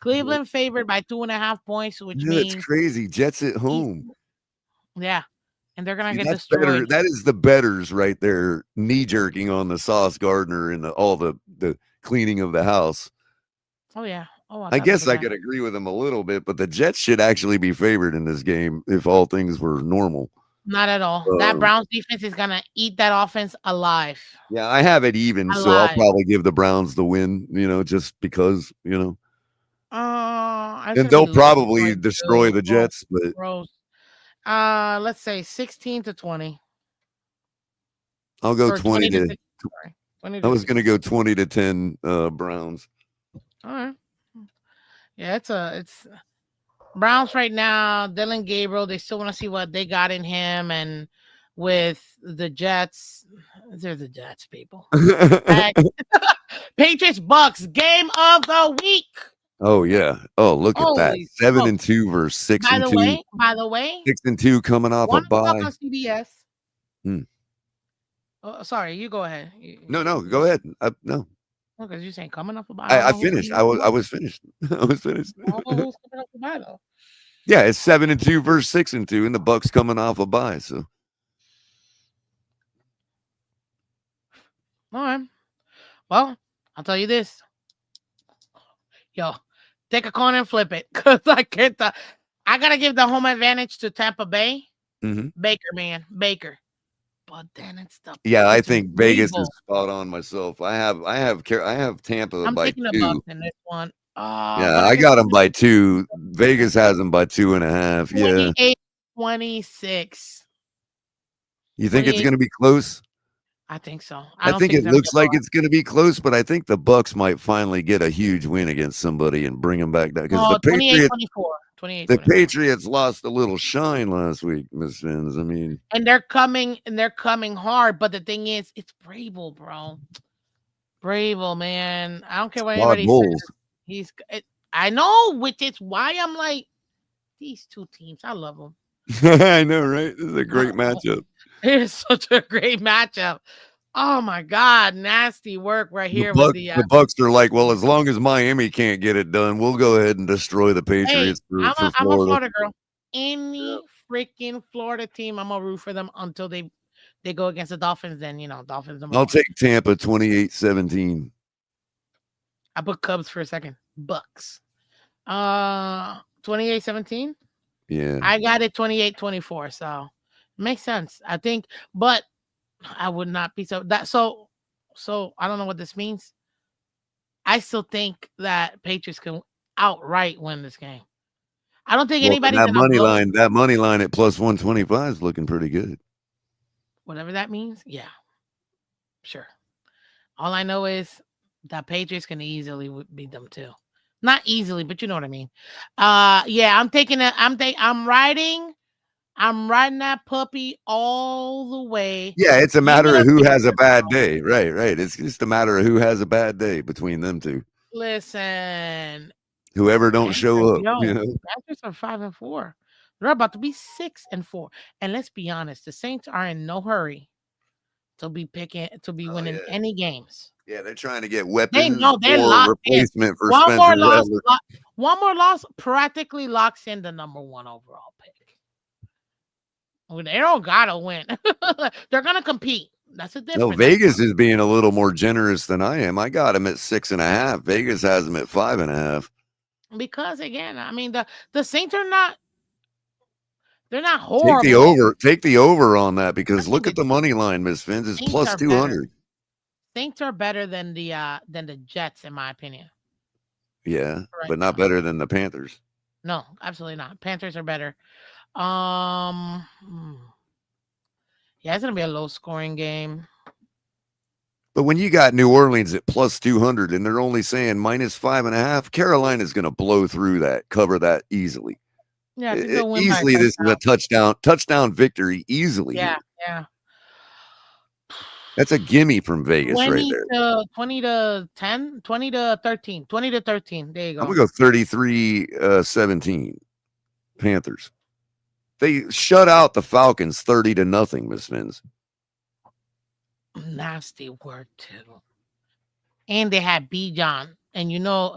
Cleveland favored by 2.5 points, which Yeah, that's means crazy. Jets at he's home. yeah, and they're gonna See, get that's better. destroyed. That is the betters right there, knee jerking on the Sauce Gardner and all the cleaning of the house. Oh yeah. Oh, I I thought guess about I that. could agree with him a little bit, but the Jets should actually be favored in this game if all things were normal. Not at all. That Um, Browns defense is gonna eat that offense alive. yeah, I have it even, so I'll Alive. probably give the Browns the win, just because. It's And gonna be they'll low probably scoring destroy too. the Oh, Jets, but gross. Let's say 16-20 I'll go or 20 20 to to 6. Sorry, 20 I to was 6. gonna go 20-10 Browns. All right. Yeah, it's Browns right now. Dylan Gabriel. They still want to see what they got in him, and with the Jets, they're the Jets people. Right. Patriots Bucks game of the week. Oh yeah. Oh, look at that. Holy smokes! 7-2 versus six By and the two. way, by the way, 6-2 coming off a 1:00 bye. on CBS. Hmm. Oh, sorry, you go ahead. No, go ahead. No. Because you saying coming off a bye. I don't I know who's finished. coming off a I bye. was finished. I was finished. I don't know who's coming off a bye though. Yeah, it's 7-2 versus 6-2, and the Bucks coming off a bye. So All right. Well, I'll tell you this. Yo, take a corner and flip it. Cause I can't I gotta give the home advantage to Tampa Bay. mhm. Baker, man. Baker. But then Yeah, I it's think Vegas is Vrabel. spot on myself. I have Tampa I'm by taking the Bucks 2. in this one. Yeah, But I I guess got them by 2. Vegas has them by 2.5. Yeah. 28, 26. You think it's 28. gonna be close? I think so. I I don't think think it it's gonna be looks a like blowout. it's gonna be close, but I think the Bucks might finally get a huge win against somebody and bring them back down because No, 28-24. 28, the 24. Patriots lost a little shine last week, Miss Fins. I mean, And they're coming hard. But the thing is, it's Vrabel, bro. Vrabel, man. I don't care what Todd anybody says. Bowles. I know, which is why I'm like these two teams. I love them. I know, right? This is a great matchup. It's such a great matchup. Oh my god, nasty work right here with the The Bucks are like, well, as long as Miami can't get it done, we'll go ahead and destroy the Hey, Patriots for I'm a Florida. Florida girl. Any freaking Florida team, I'm gonna root for them until they go against the Dolphins. Then Dolphins number I'll one. take Tampa 28-17. I put Cubs for a second. Bucks. 28-17. Yeah. I got it 28-24. So makes sense. I think, but I would not be so I don't know what this means. I still think that Patriots can outright win this game. I don't think Well, then anybody's gonna blow that money line at plus 125 is looking pretty good. whatever that means. Yeah, sure. All I know is that Patriots can easily beat them too. Not easily, but you know what I mean. Yeah, I'm taking it. I'm riding that puppy all the way. Yeah, it's a Give me matter of the who has a Patriots, bad bro. day. Right, right. It's just a matter of who has a bad day between them two. Listen, Whoever don't Panthers, show up, yo, Panthers are 5-4. They're about to be 6-4. And let's be honest, the Saints are in no hurry to be Oh winning yeah. any games. Yeah, they're trying to get They weapons know they're or locked in. replacement for One Spencer more loss, Rattler. one more loss practically locks in the number one overall pick. Well, they don't gotta win. They're gonna compete. That's the No, difference. Vegas is being a little more generous than I am. I got him at 6.5. Vegas has him at 5.5. Because again, I mean the Saints are not they're not Take the horrible. over. Take the over on that I because think look the at the money line, Miss Fins. It's Saints plus are better. 200. Saints are better than the Jets, in my opinion, Yeah, right but not now. better than the Panthers. No, absolutely not. Panthers are better. Hmm. Yeah, it's gonna be a low scoring game. But when you got New Orleans at plus 200 and they're only saying minus 5.5, Carolina's going to blow through that, cover that easily. Yeah, I think they'll win by a Easily, this is a touchdown. touchdown victory easily Yeah, here. yeah. That's a gimme from Vegas right 20 there. to 20 to 10, 20 to 13, 20 to 13. There you I'm go. going to go 33-17 Panthers. They shut out the Falcons 30-0, Miss Fins. Nasty word too. And they had B John. And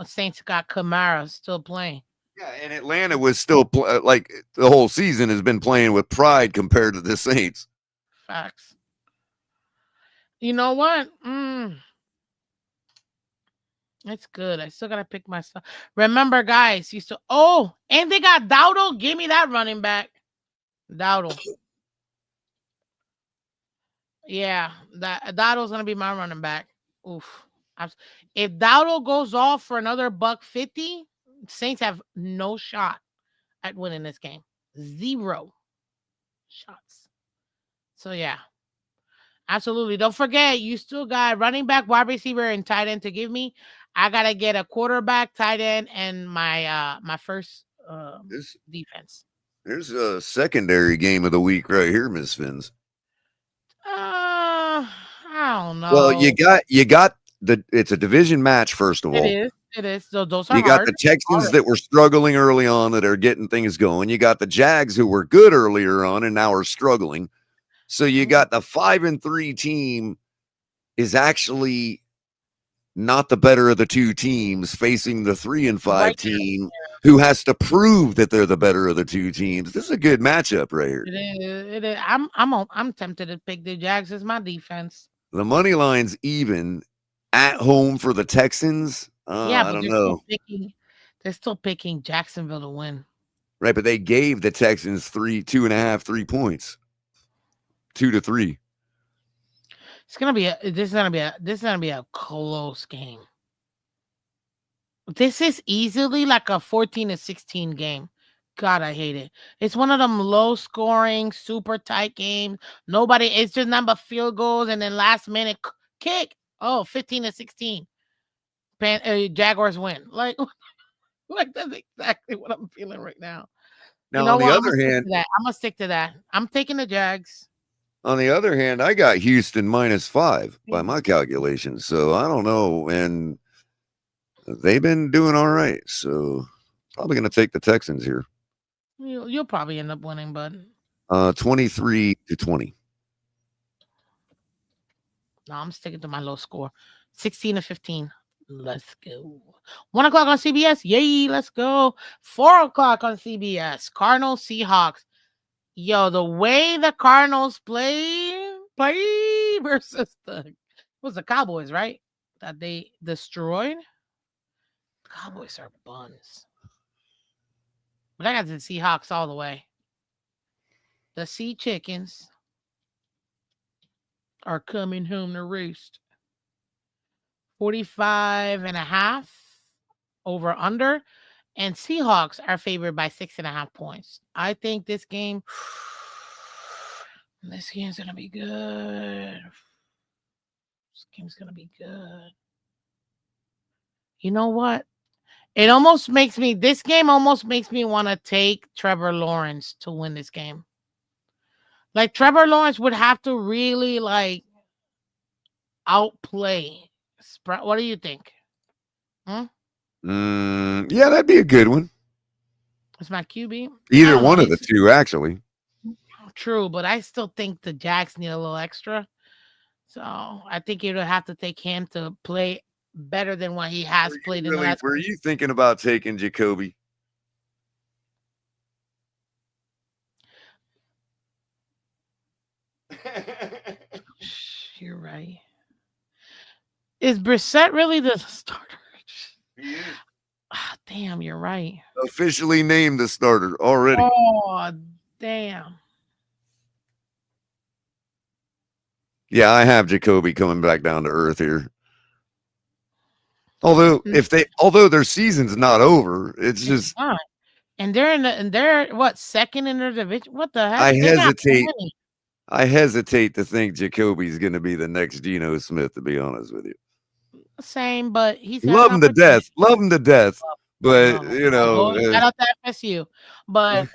Saints got Kamara still playing. Yeah, and Atlanta was still like the whole season has been playing with pride compared to the Saints. Facts. You know what? It's good. I still gotta pick myself. Remember, guys, and they got Dowdle. Give me that running back. Dowdle. Yeah, Dowdle's gonna be my running back. Oof. If Dowdle goes off for another $150, Saints have no shot at winning this game. 0 shots. So yeah. Absolutely. Don't forget, you still got running back, wide receiver, and tight end to give me. I gotta get a quarterback, tight end, and my first defense. There's a secondary game of the week right here, Miss Fins. I don't Well, know. you got it's a division match first of It all. is. It is. So those are You got hard. the Texans that were struggling early on that are getting things going. You got the Jags who were good earlier on and now are struggling. So you got the 5-3 team is actually not the better of the two teams facing the 3-5 Right team who has to prove that they're the better of the two teams. This is a good matchup right here. there. It is. It is. I'm tempted to pick the Jags as my defense. The money line's even at home for the Texans. Yeah, I but don't know. they're still picking Jacksonville to win. Right, but they gave the Texans 2.5, 3 points. 2 to 3. This is gonna be a close game. This is easily like a 14-16 game. God, I hate it. It's one of them low scoring, super tight games. Nobody, it's just number field goals and then last minute kick. Oh, 15-16. Jaguars win. Like that's exactly what I'm feeling right now. You Now, know on the what? I'm gonna other stick hand, to that. I'm gonna stick to that. I'm taking the Jags. I got Houston -5 by Mm. my calculations. So I don't know. And they've been doing all right. So probably going to take the Texans here. You'll probably end up winning, but 23-20. no, I'm sticking to my low score. 16-15. Let's go. 1 o'clock on CBS. Yay, let's go. 4 o'clock on CBS. Cardinals, Seahawks. Yo, the way the Cardinals play versus the Cowboys, right? That they destroyed. The Cowboys are buns. But I got the Seahawks all the way. The Sea Chickens are coming home to roost. 45.5 over under. And Seahawks are favored by 6.5 points. I think this game's gonna be good. This game's gonna be good. You know what? This game almost makes me want to take Trevor Lawrence to win this game. Like Trevor Lawrence would have to really like outplay. What do you think? Hmm? Yeah, that'd be a good one. It's my QB. I Either don't know. one of the two, actually. True, but I still think the Jags need a little extra. So I think you'd have to take him to play better than what he has played in the last. Were you thinking about taking Jacoby? You're right. Is Brissett really the starter? He is Damn, you're right. officially named the starter already. Oh, damn. Yeah, I have Jacoby coming back down to earth here. Although their season's not over, it's It's just not. And they're what, second in their division? What the heck? I They got so hesitate. many. I hesitate to think Jacoby's going to be the next Geno Smith. To be honest with you, Same, but he's got an love him to opportunity. death, love him to death. But Shout out to FSU. But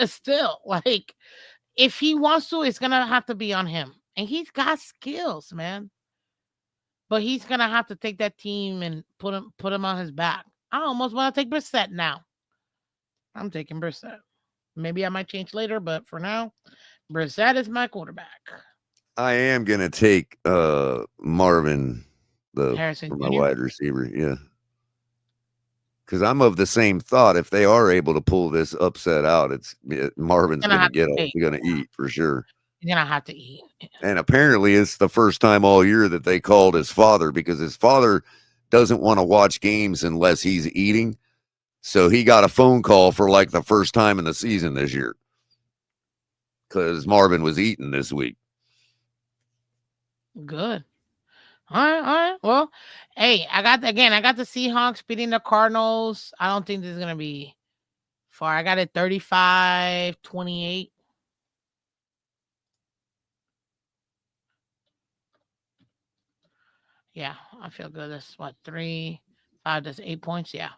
still, like, if he wants to, it's gonna have to be on him. And he's got skills, man. But he's gonna have to take that team and put him on his back. I almost want to take Brissett now. I'm taking Brissett. Maybe I might change later, but for now, Brissett is my quarterback. I am going to take Marvin Harrison for my Jr. wide receiver. Yeah. Because I'm of the same thought. If they are able to pull this upset out, Marvin's going to eat for sure. You're gonna have to eat. And apparently, it's the first time all year that they called his father because his father doesn't want to watch games unless he's eating. So he got a phone call for like the first time in the season this year because Marvin was eating this week. Good. All right. Well, hey, I got the Seahawks beating the Cardinals. I don't think this is gonna be far. I got it 35-28. Yeah, I feel good. That's what 3, 5. That's 8 points. Yeah,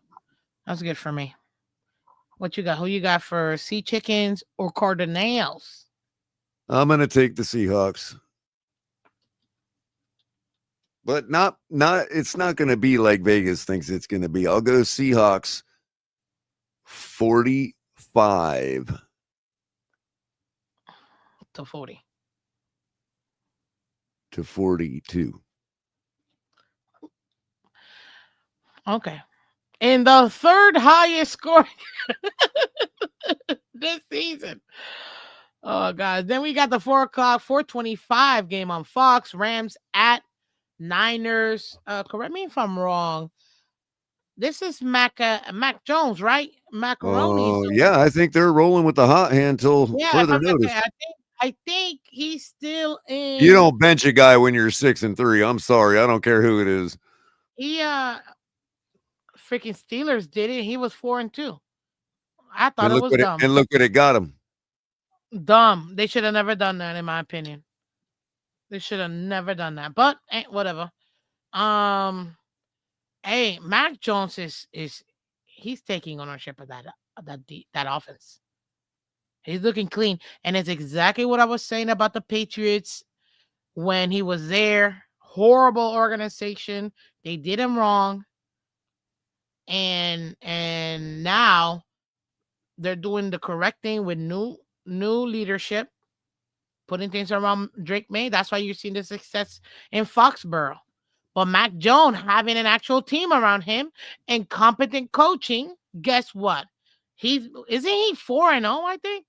that's good for me. What you got? Who you got for Sea Chickens or Cardinals? I'm going to take the Seahawks. But it's not going to be like Vegas thinks it's going to be. I'll go Seahawks 45 to 40 to 42. Okay. In the third highest score this season. Oh god. Then we got the 4 o'clock, 4:25 game on Fox. Rams at Niners. Correct me if I'm wrong. This is Mac Jones, right? Macaroni. So Yeah, I think they're rolling with the hot hand till yeah, if further I'm not notice. I think he's still You in. don't bench a guy when you're 6-3. I'm sorry, I don't care who it is. He freaking Steelers did it. He was 4-2. I thought And it look was what it dumb. and look what it got him. Dumb. They should have never done that, in my opinion. They should have never done that. But whatever. Um, hey, Mac Jones is he's taking ownership of that offense. He's looking clean, and it's exactly what I was saying about the Patriots when he was there. Horrible organization. They did him wrong, and now they're doing the correct thing with new leadership, putting things around Drake May. That's why you're seeing the success in Foxborough. But Mac Jones having an actual team around him and competent coaching, guess what? He's isn't he 4-0, I think?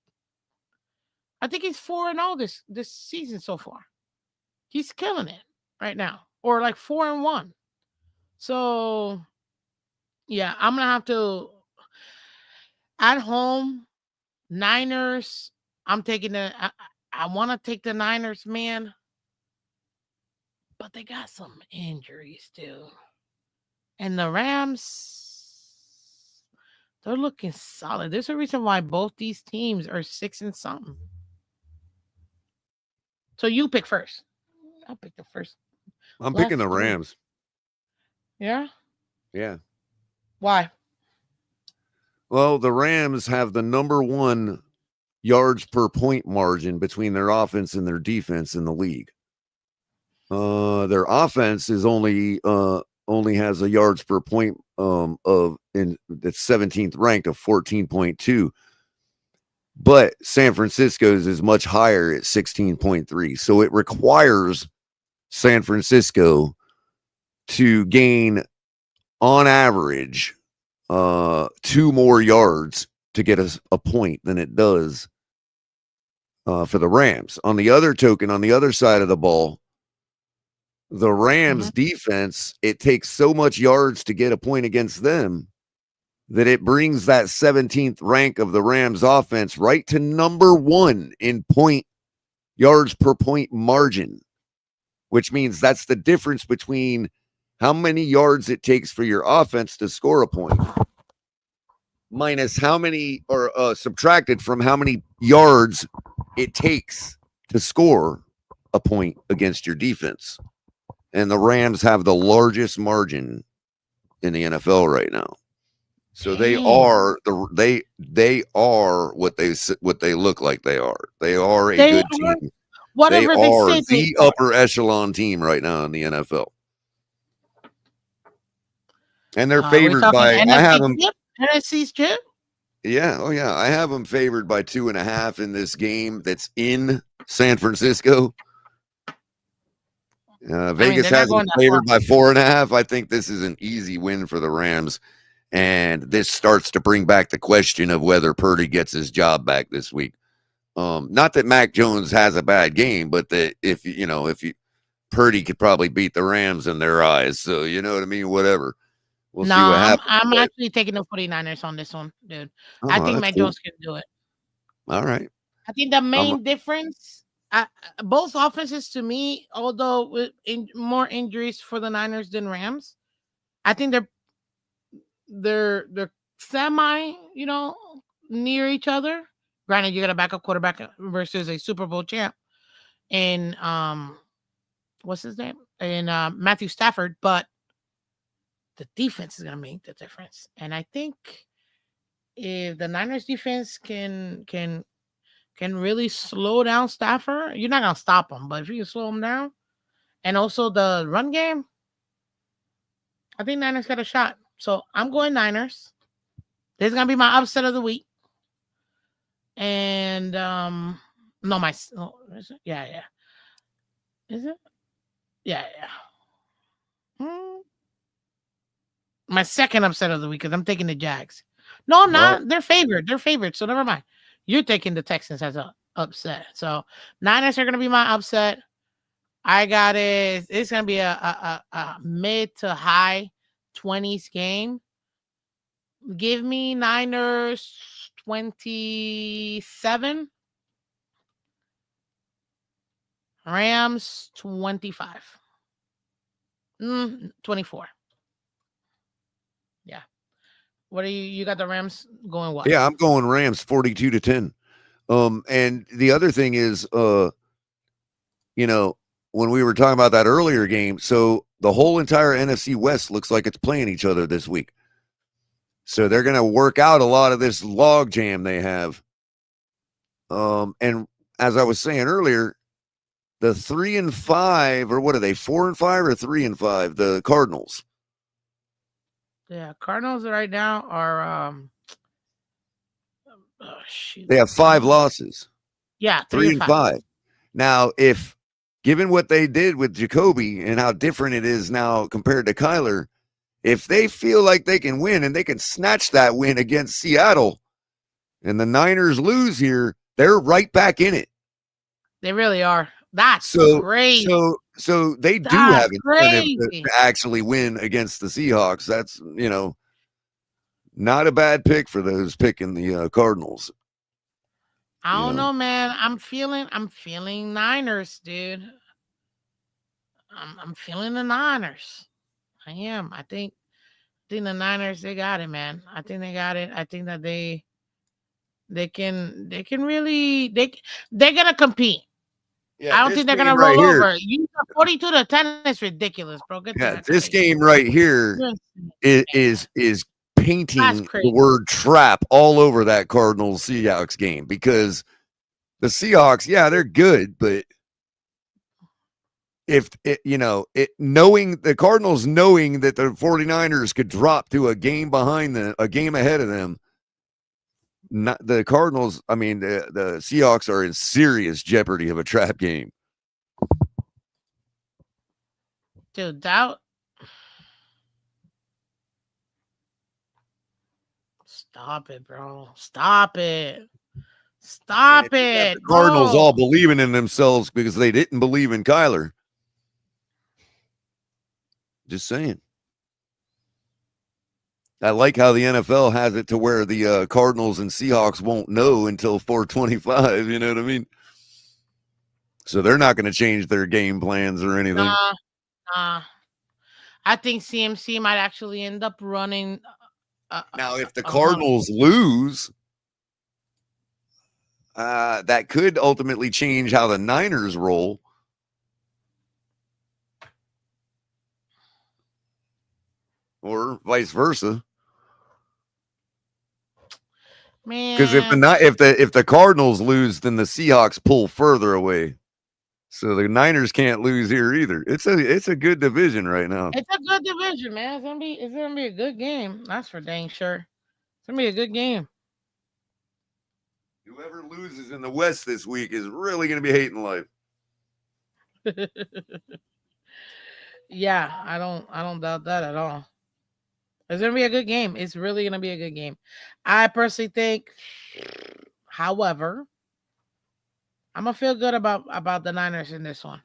I think he's 4-0 this season so far. He's killing it right now. Or like 4-1. So yeah, I'm gonna have to at home, Niners. I'm taking I want to take the Niners, man, but they got some injuries too. And the Rams, they're looking solid. There's a reason why both these teams are 6 and something. So you pick first. I'll pick the first. I'm picking Last the three. Rams. Yeah. Yeah. Why? Well, the Rams have the number 1 yards per point margin between their offense and their defense in the league. Their offense is only has a yards per point of in that's 17th ranked of 14.2, but San Francisco's is much higher at 16.3. So it requires San Francisco to gain on average 2 more yards to get a point than it does for the Rams. On the other token, on the other side of the ball, the Rams Mhm. defense, it takes so much yards to get a point against them that it brings that 17th rank of the Rams offense right to number 1 in point yards per point margin, which means that's the difference between how many yards it takes for your offense to score a point minus how many, or subtracted from how many yards it takes to score a point against your defense. And the Rams have the largest margin in the NFL right now. So they Dang. are they are what they look like they are. They are a They good are team. They whatever they are say they the are. upper echelon team right now in the NFL. And they're We're favored talking by I have NFC them. chip, NFC's chip. Yeah, oh yeah, I have them favored by 2.5 in this game that's in San Francisco. I mean, Vegas they're not has them going that far. favored by 4.5. I think this is an easy win for the Rams. And this starts to bring back the question of whether Purdy gets his job back this week. Not that Mac Jones has a bad game, but that if Purdy could probably beat the Rams in their eyes. So you know what I mean? Whatever. We'll No, see what I'm happens. I'm But actually taking the 49ers on this one, dude. I oh, think that's Mac cool. Jones can do it. All right. I think the I'm main difference, both offenses to me, although with more injuries for the Niners than Rams, I think they're semi, near each other. Granted, you got a backup quarterback versus a Super Bowl champ, and what's his name? And Matthew Stafford, but the defense is gonna make the difference. And I think if the Niners defense can really slow down Stafford, you're not gonna stop him, but if you can slow him down, and also the run game, I think Niners got a shot. So I'm going Niners. This is gonna be my upset of the week. And no, is it? Yeah, is it? Yeah. Hmm. My second upset of the week because I'm taking the Jags. No, I'm Well, not. They're favored. They're favored. So never mind. You're taking the Texans as a upset. So Niners are gonna be my upset. I got it. It's gonna be a mid to high 20s game. Give me Niners 27, Rams 25. 24. Yeah. What are you got the Rams going what? yeah, I'm going Rams 42-10. And the other thing is, you know, when we were talking about that earlier game, so the whole entire NFC West looks like it's playing each other this week. So they're going to work out a lot of this log jam they have. And as I was saying earlier, the 3-5, or what are they, 4-5 or 3-5? The Cardinals. Yeah, Cardinals right now are shoot. They have 5 losses, Yeah, 3 3 and and 5. 5. Now, if given what they did with Jacoby and how different it is now compared to Kyler, if they feel like they can win and they can snatch that win against Seattle and the Niners lose here, they're right back in it. They really are. That's So crazy. so they do That's have incentive to crazy. actually win against the Seahawks. That's, not a bad pick for those picking the Cardinals, I you don't know. know, man. I'm feeling Niners, dude. I'm feeling the Niners. I am. I think the Niners they got it, man. I think they got it. I think that they can really they're gonna compete. Yeah, I don't this think they're game gonna right roll here. over. You got 42-10 is ridiculous, bro. Get the Yeah, heck out of this here. game right here You're insane, is man. is That's painting the crazy. word trap all over that Cardinals Seahawks game, because the Seahawks, yeah, they're good, but if it, knowing the Cardinals, knowing that the 49ers could drop to a game behind them, a game ahead of them, not the Cardinals, I mean, the Seahawks are in serious jeopardy of a trap game. Dude, that stop it, bro. Stop it. And if Stop you got the it. Cardinals all No. believing in themselves because they didn't believe in Kyler, just saying. I like how the NFL has it to where the Cardinals and Seahawks won't know until 425. You know what I mean? So they're not going to change their game plans or anything. Nah, nah. I think CMC might actually end up running Now, if the a hunt. Cardinals lose, that could ultimately change how the Niners roll. Or vice versa. Because Man, if the Cardinals lose, then the Seahawks pull further away. So the Niners can't lose here either. It's a good division right now. it's a good division, man. It's gonna be a good game. That's for dang sure. It's gonna be a good game. Whoever loses in the West this week is really going to be hating life. Yeah, I don't doubt that at all. It's gonna be a good game. It's really gonna be a good game. I personally think, however, I'm gonna feel good about the Niners in this one.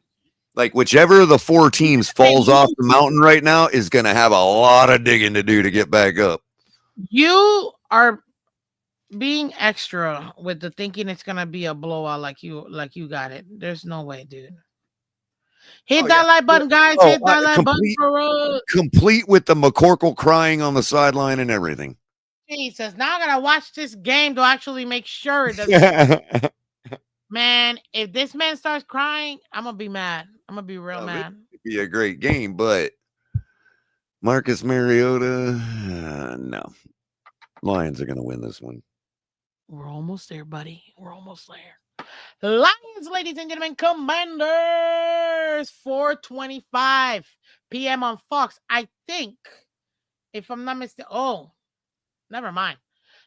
Like whichever of the 4 teams Hey, falls off the mountain right now is going to have a lot of digging to do to get back up. you are being extra with the thinking it's gonna be a blowout like you got it. There's no way, dude. Oh Hit yeah. that like button, guys. Oh, Hit that like button for us. complete with the McCorkle crying on the sideline and everything. Jesus. Now I gotta watch this game to actually make sure it doesn't. Yeah. Man, if this man starts crying, I'm gonna be mad. I'm gonna be real It'd mad. be a great game, but Marcus Mariota, no. Lions are going to win this one. We're almost there, buddy. We're almost there. Lions, ladies and gentlemen, Commanders, 4:25 p.m. on Fox. I think, if I'm not mistaken, never mind.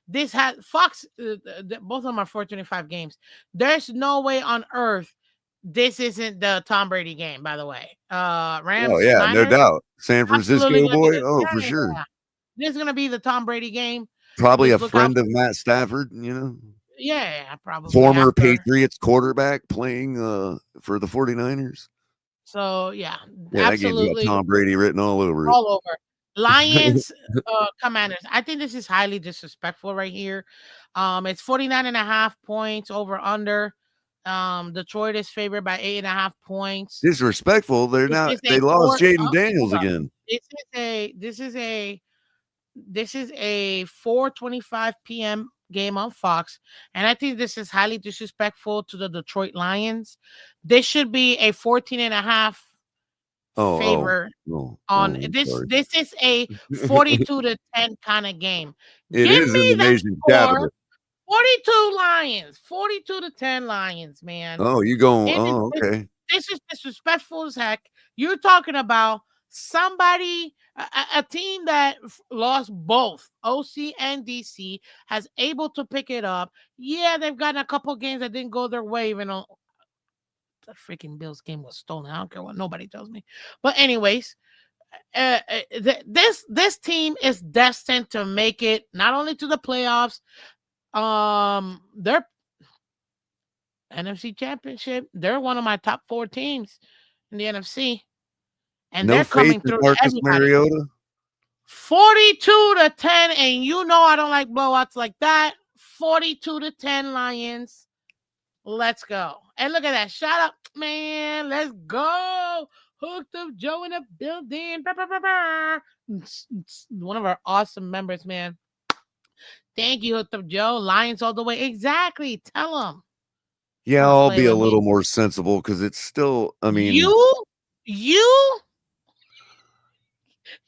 This has Fox. Both of them are 4:25 games. There's no way on earth this isn't the Tom Brady game. By the way, Oh Rams, yeah, no Niners, doubt. San absolutely Francisco gonna be boy. the Oh, for yeah, sure. yeah. this is gonna be the Tom Brady game. Probably a Just look out friend of for Matt Stafford, yeah, probably former after. Patriots quarterback playing for the 49ers. So yeah, Yeah, that game's got absolutely Tom Brady written all over it. all over. Lions, Commanders. I think this is highly disrespectful right here. It's 49.5 points over under. Detroit is favored by 8.5 points. Disrespectful. This is They a lost four. Jaden Oh, hold Daniels up. again. This is a 4:25 p.m. game on Fox, and I think this is highly disrespectful to the Detroit Lions. This should be a 14.5 Oh, favor on I'm this. sorry. This is a 42-10 kind of game. It Give is in me the that nation's score. capital. 42 Lions, 42-10 Lions, man. Oh, you going? It is Oh, this, okay. this is disrespectful as heck. You're talking about somebody, a team that lost both OC and DC has able to pick it up. Yeah, they've gotten a couple games that didn't go their way, even though the freaking Bills game was stolen. I don't care what nobody tells me. But anyways, this team is destined to make it not only to the playoffs, they're NFC Championship. They're one of my top 4 teams in the NFC, and No they're faith coming in through to Marcus everybody. Mariota. 42-10, and you know I don't like blowouts like that. 42-10 Lions. Let's go. And look at that. Shout out, man. Let's go. Hooked up Joe in the building. Bah, bah, bah, bah. One of our awesome members, man. Thank you, Hooked Up Joe. Lions all the way. Exactly. Tell them. Yeah, Don't I'll play be a with little me. more sensible because it's still. I mean, You, you,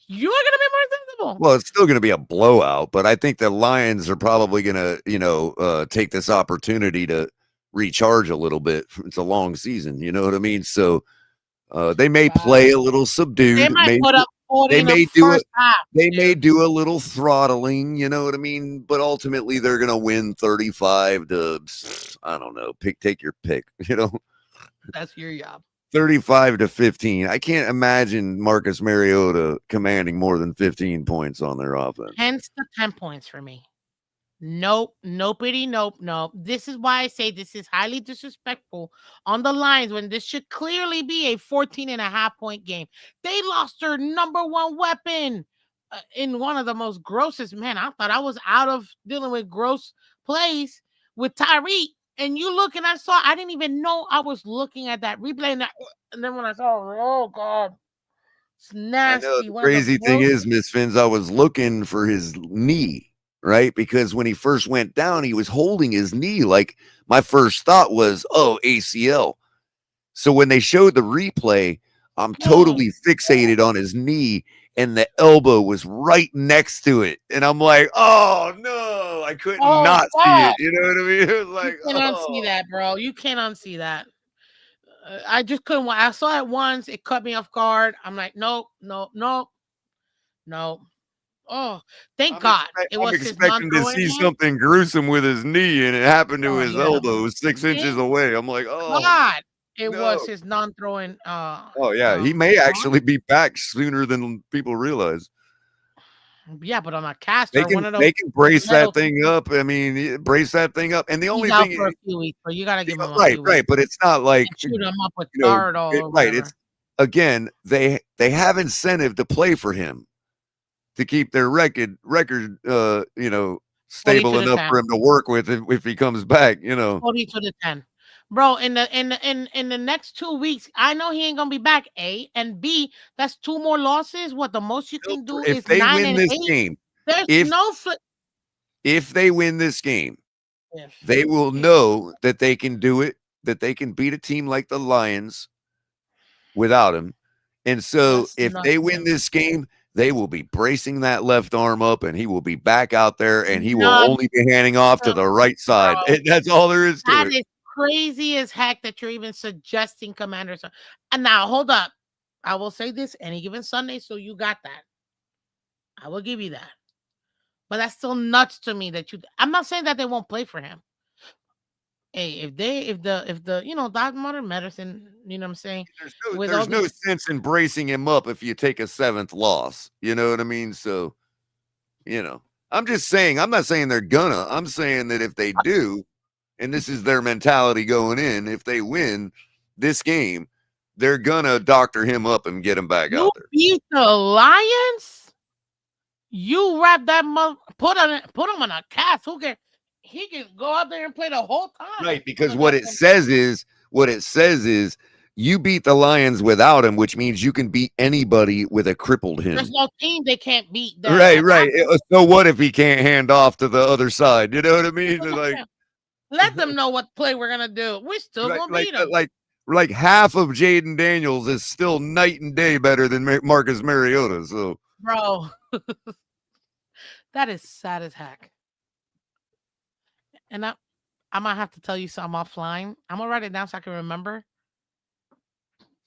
you are gonna be more sensible. well, it's still going to be a blowout, but I think the Lions are probably going to, take this opportunity to recharge a little bit. It's a long season, you know what I mean? So they may play a little They subdued. might Maybe put up 40 they in the may do it. first half, They may dude. do a little throttling, you know what I mean? But ultimately, they're going to win 35 to, I don't know, take your pick, 'That's your job. 35 to 15. I can't imagine Marcus Mariota commanding more than 15 points on their offense. Hence the 10 points for me. Nope, nopity, nope, nope. This is why I say this is highly disrespectful on the lines when this should clearly be a 14.5 point game. They lost their number one weapon in one of the most grossest. Man, I thought I was out of dealing with gross plays with Tyreek. And you look and I didn't even know I was looking at that replay. And then when I saw, oh God, it's I know nasty. the One of the crazy thing is, grossest. Miss Fins, I was looking for his knee, right? Because when he first went down, he was holding his knee. Like my first thought was, oh, ACL. So when they showed the replay, I'm Mm, totally fixated on his knee, and the elbow was right next to it. And I'm like, oh no, I couldn't oh not see God. it. You know what I mean? It was You like, can't unsee oh. that, bro. You can't unsee that. I just couldn't. I saw it once. It cut me off guard. I'm like, nope, nope, nope, nope. Oh, thank God it I'm was his expecting to non-throwing see hand. something gruesome with his knee, and it happened to Oh his yeah, elbow. It was 6 inches thank away. I'm like, oh God it was no. his non-throwing. Oh yeah, he may Arm. actually be back sooner than people realize. Yeah, but on a cast or one of those They can brace that metal. thing up. I mean, brace that thing up. And the He's only out thing, for a few weeks, so you got to give him a right, few right, weeks but it's not like and shoot him up with Stardo or right. whatever. It's again, they have incentive to play for him to keep their record, stable 42 to enough 10. for him to work with if he comes back. 42-10. Bro, in the next 2 weeks, I know he ain't gonna be back. A and B, that's two more losses. What the most you can do If is they nine win and this eight. game, There's if no flip. if they win this game, If they will if know that they can do it, that they can beat a team like the Lions without him. And so that's if nuts they to win me. this game, they will be bracing that left arm up and he will be back out there and he will Nuts only be handing off to to the right side. bro. And that's all there is to That it. is crazy as heck that you're even suggesting Commanders. And now hold up. I will say this any given Sunday, so you got that. I will give you that. But that's still nuts to me that you. I'm not saying that they won't play for him. Hey, if the that modern medicine, you know what I'm saying, with all There's no these sense in bracing him up if you take a seventh loss. You know what I mean? So You know, I'm just saying. I'm not saying they're gonna. I'm saying that if they do, and this is their mentality going in, if they win this game, they're gonna doctor him up and get him back You out there. beat the Lions? You wrap that put him on a cast. Who can he can go out there and play the whole time Right, for because the rest of the what it says is you beat the Lions without him, which means you can beat anybody with a crippled there's him. no team they can't beat. Right, The right. So what if he can't hand off to the other side? You know what I mean? Like, let them know what play we're gonna do. We're still right, gonna beat them, like half of Jaden Daniels is still night and day better than Marcus Mariota. So bro. That is sad as heck. And I might have to tell you something offline. I'm gonna write it down so I can remember.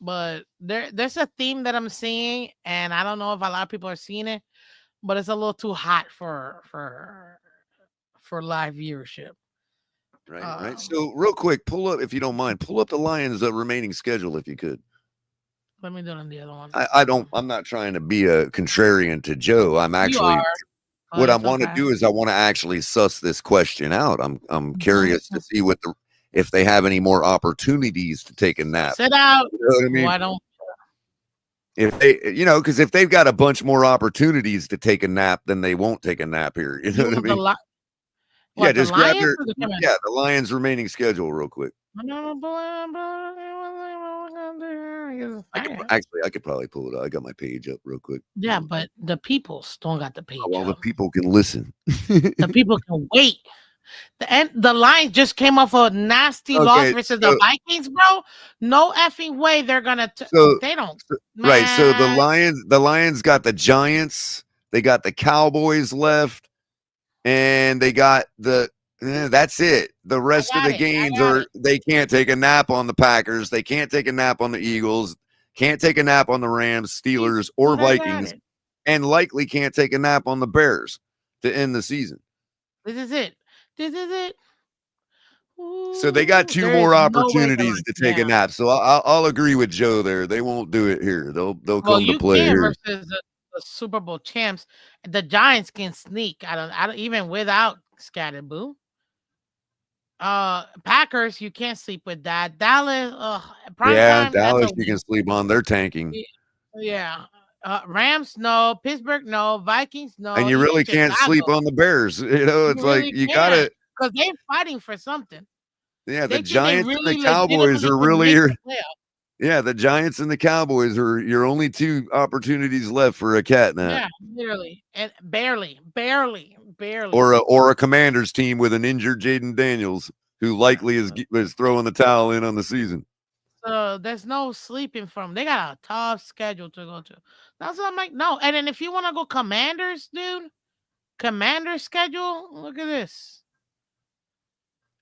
But there's a theme that I'm seeing, and I don't know if a lot of people are seeing it, but it's a little too hot for live viewership. right, right. Um, So real quick, pull up if you don't mind. Pull up the Lions' remaining schedule if you could. Let me do it on the other one. I don't. I'm not trying to be a contrarian to Joe. I'm You actually are, what but I it's want to okay. do is I want to actually suss this question out. I'm curious to Mhm. see what the if they have any more opportunities to take a nap. Sit out. You know what I mean? Why don't If they, because if they've got a bunch more opportunities to take a nap, then they won't take a nap here. You know you what I want the mean? what, Yeah, the just grab Lions their or the Commanders? yeah the Lions' remaining schedule real quick. I could probably pull it out. I got my page up real quick. Yeah, but the people don't got the page All the up. people can listen. The people can wait. The Lions just came off a nasty loss Okay, versus the Vikings, bro. No effing way they're gonna. so They don't, right. So man. The Lions got the Giants, they got the Cowboys left, and they got that's it. The I rest of got the it. I games got are it. they can't take a nap on the Packers, they can't take a nap on the Eagles, can't take a nap on the Rams, Steelers, or But I got Vikings, it. and likely can't take a nap on the Bears to end the season. This is it. This is it. So they got Ooh, two there is more no way they're opportunities going to to take a down. nap. So I'll agree with Joe there. They won't do it here. They'll Well, come to you play can here. versus the Super Bowl champs. The Giants can sneak. I don't even without Scatterboo. Packers, you can't sleep with that. Dallas, prime Yeah, time, that's a Dallas you can win. sleep on. They're tanking. Yeah. Rams, no. Pittsburgh, no. Vikings, And no. you Even really can't sleep Chicago, on the Bears. you It's like really you can't gotta because they're fighting for something. yeah, the They think they Giants and the really Cowboys legitimately are can really make your the playoffs. yeah, the Giants and the Cowboys are your only two opportunities left for a cat nap. Yeah, literally, and barely. Or a Commanders team with an injured Jaden Daniels, who likely is throwing the towel in on the season. So there's no sleeping from. They got a tough schedule to go to. That's what I'm like. No, and then if you want to go Commanders, dude, Commander schedule. Look at this.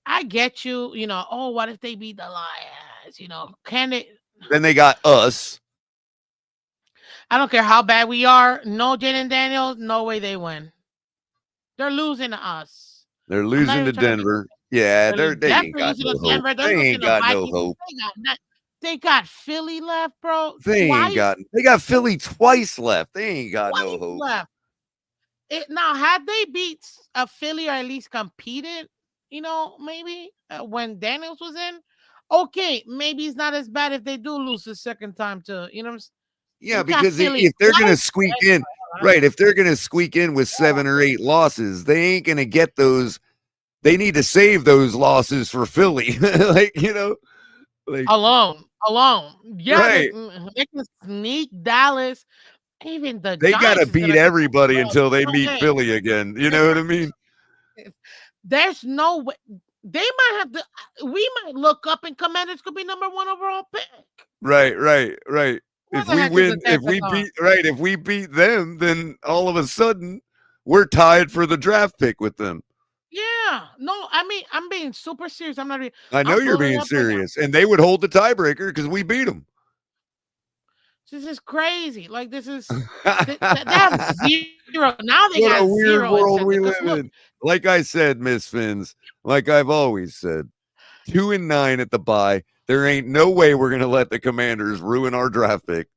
I get you. Oh, what if they beat the Lions? Can they? Then they got us. I don't care how bad we are. No Jaden Daniels. No way they win. They're losing to us. They're I'm not losing even to trying to be. Denver. Yeah, Definitely they ain't got losing no to hope. Denver. They're They losing ain't to got no Vikings. hope. They got Philly left, bro. They got Philly twice left. They ain't got no Twice hope. left. Now, had they beat a Philly or at least competed, maybe when Daniels was in, okay, maybe it's not as bad if they do lose the second time to, Yeah, you got because Philly if they're gonna twice. squeak in, right, if they're gonna squeak in with 7 or 8 losses, they ain't gonna get those. They need to save those losses for Philly. like, like Alone. Yeah, right. they can sneak Dallas. Even the They gotta Giants is beat gonna get everybody bro, until they no meet way. Philly again. You know what I mean? There's no way. They might have to. We might look up and Commanders could be number one overall pick. Right, right, right. Where the heck is the Texans? If we beat them, then all of a sudden we're tied for the draft pick with them. Yeah. No, I mean, I'm being super serious. I'm not. I know I'm you're pulling it being up right now. serious, and they would hold the tiebreaker because we beat them. This is crazy. Like this is. They have zero now. They What got a weird zero world incentive. we Because live look, in. Like I said, Miss Phins, like I've always said, 2-9 at the bye. There ain't no way we're gonna let the Commanders ruin our draft pick.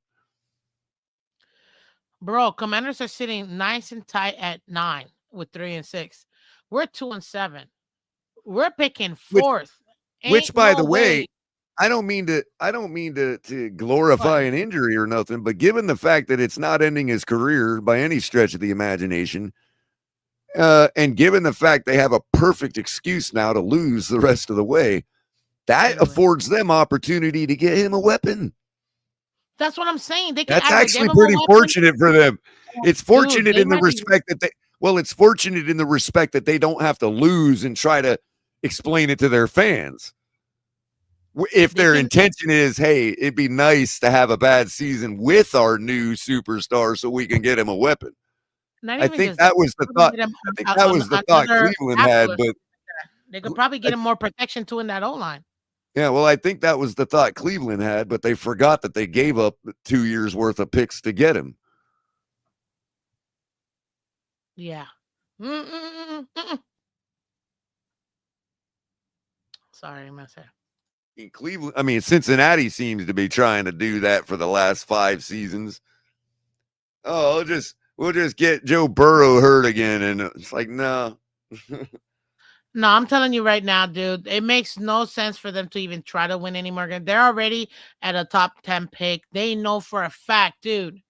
Bro, Commanders are sitting nice and tight at 9 with 3-6. We're 2-7. We're picking Which, fourth. which, Ain't by no the way, way. I don't mean to glorify What? an injury or nothing, but given the fact that it's not ending his career by any stretch of the imagination, and given the fact they have a perfect excuse now to lose the rest of the way, that Really? affords them opportunity to get him a weapon. That's what I'm saying. They could That's either give actually him a pretty weapon fortunate for them. or, It's dude, fortunate they in the might be. respect that it's fortunate in the respect that they don't have to lose and try to explain it to their fans. If They their can intention is, hey, it'd be nice to have a bad season with our new superstar so we can get him a weapon. not I even think just that. that was the Probably thought. get him I think that was the thought another Cleveland tackle had, or but something like that. They could probably get him more protection too in that O line. yeah, well, I think that was the thought Cleveland had, but they forgot that they gave up 2 years worth of picks to get him. Yeah. Mm-mm-mm-mm-mm. Sorry, I'm say. In Cleveland, I mean, Cincinnati seems to be trying to do that for the last 5 seasons. Oh, we'll just get Joe Burrow hurt again, and it's like, no. No, I'm telling you right now, dude. It makes no sense for them to even try to win anymore. They're already at a top 10 pick. They know for a fact, dude.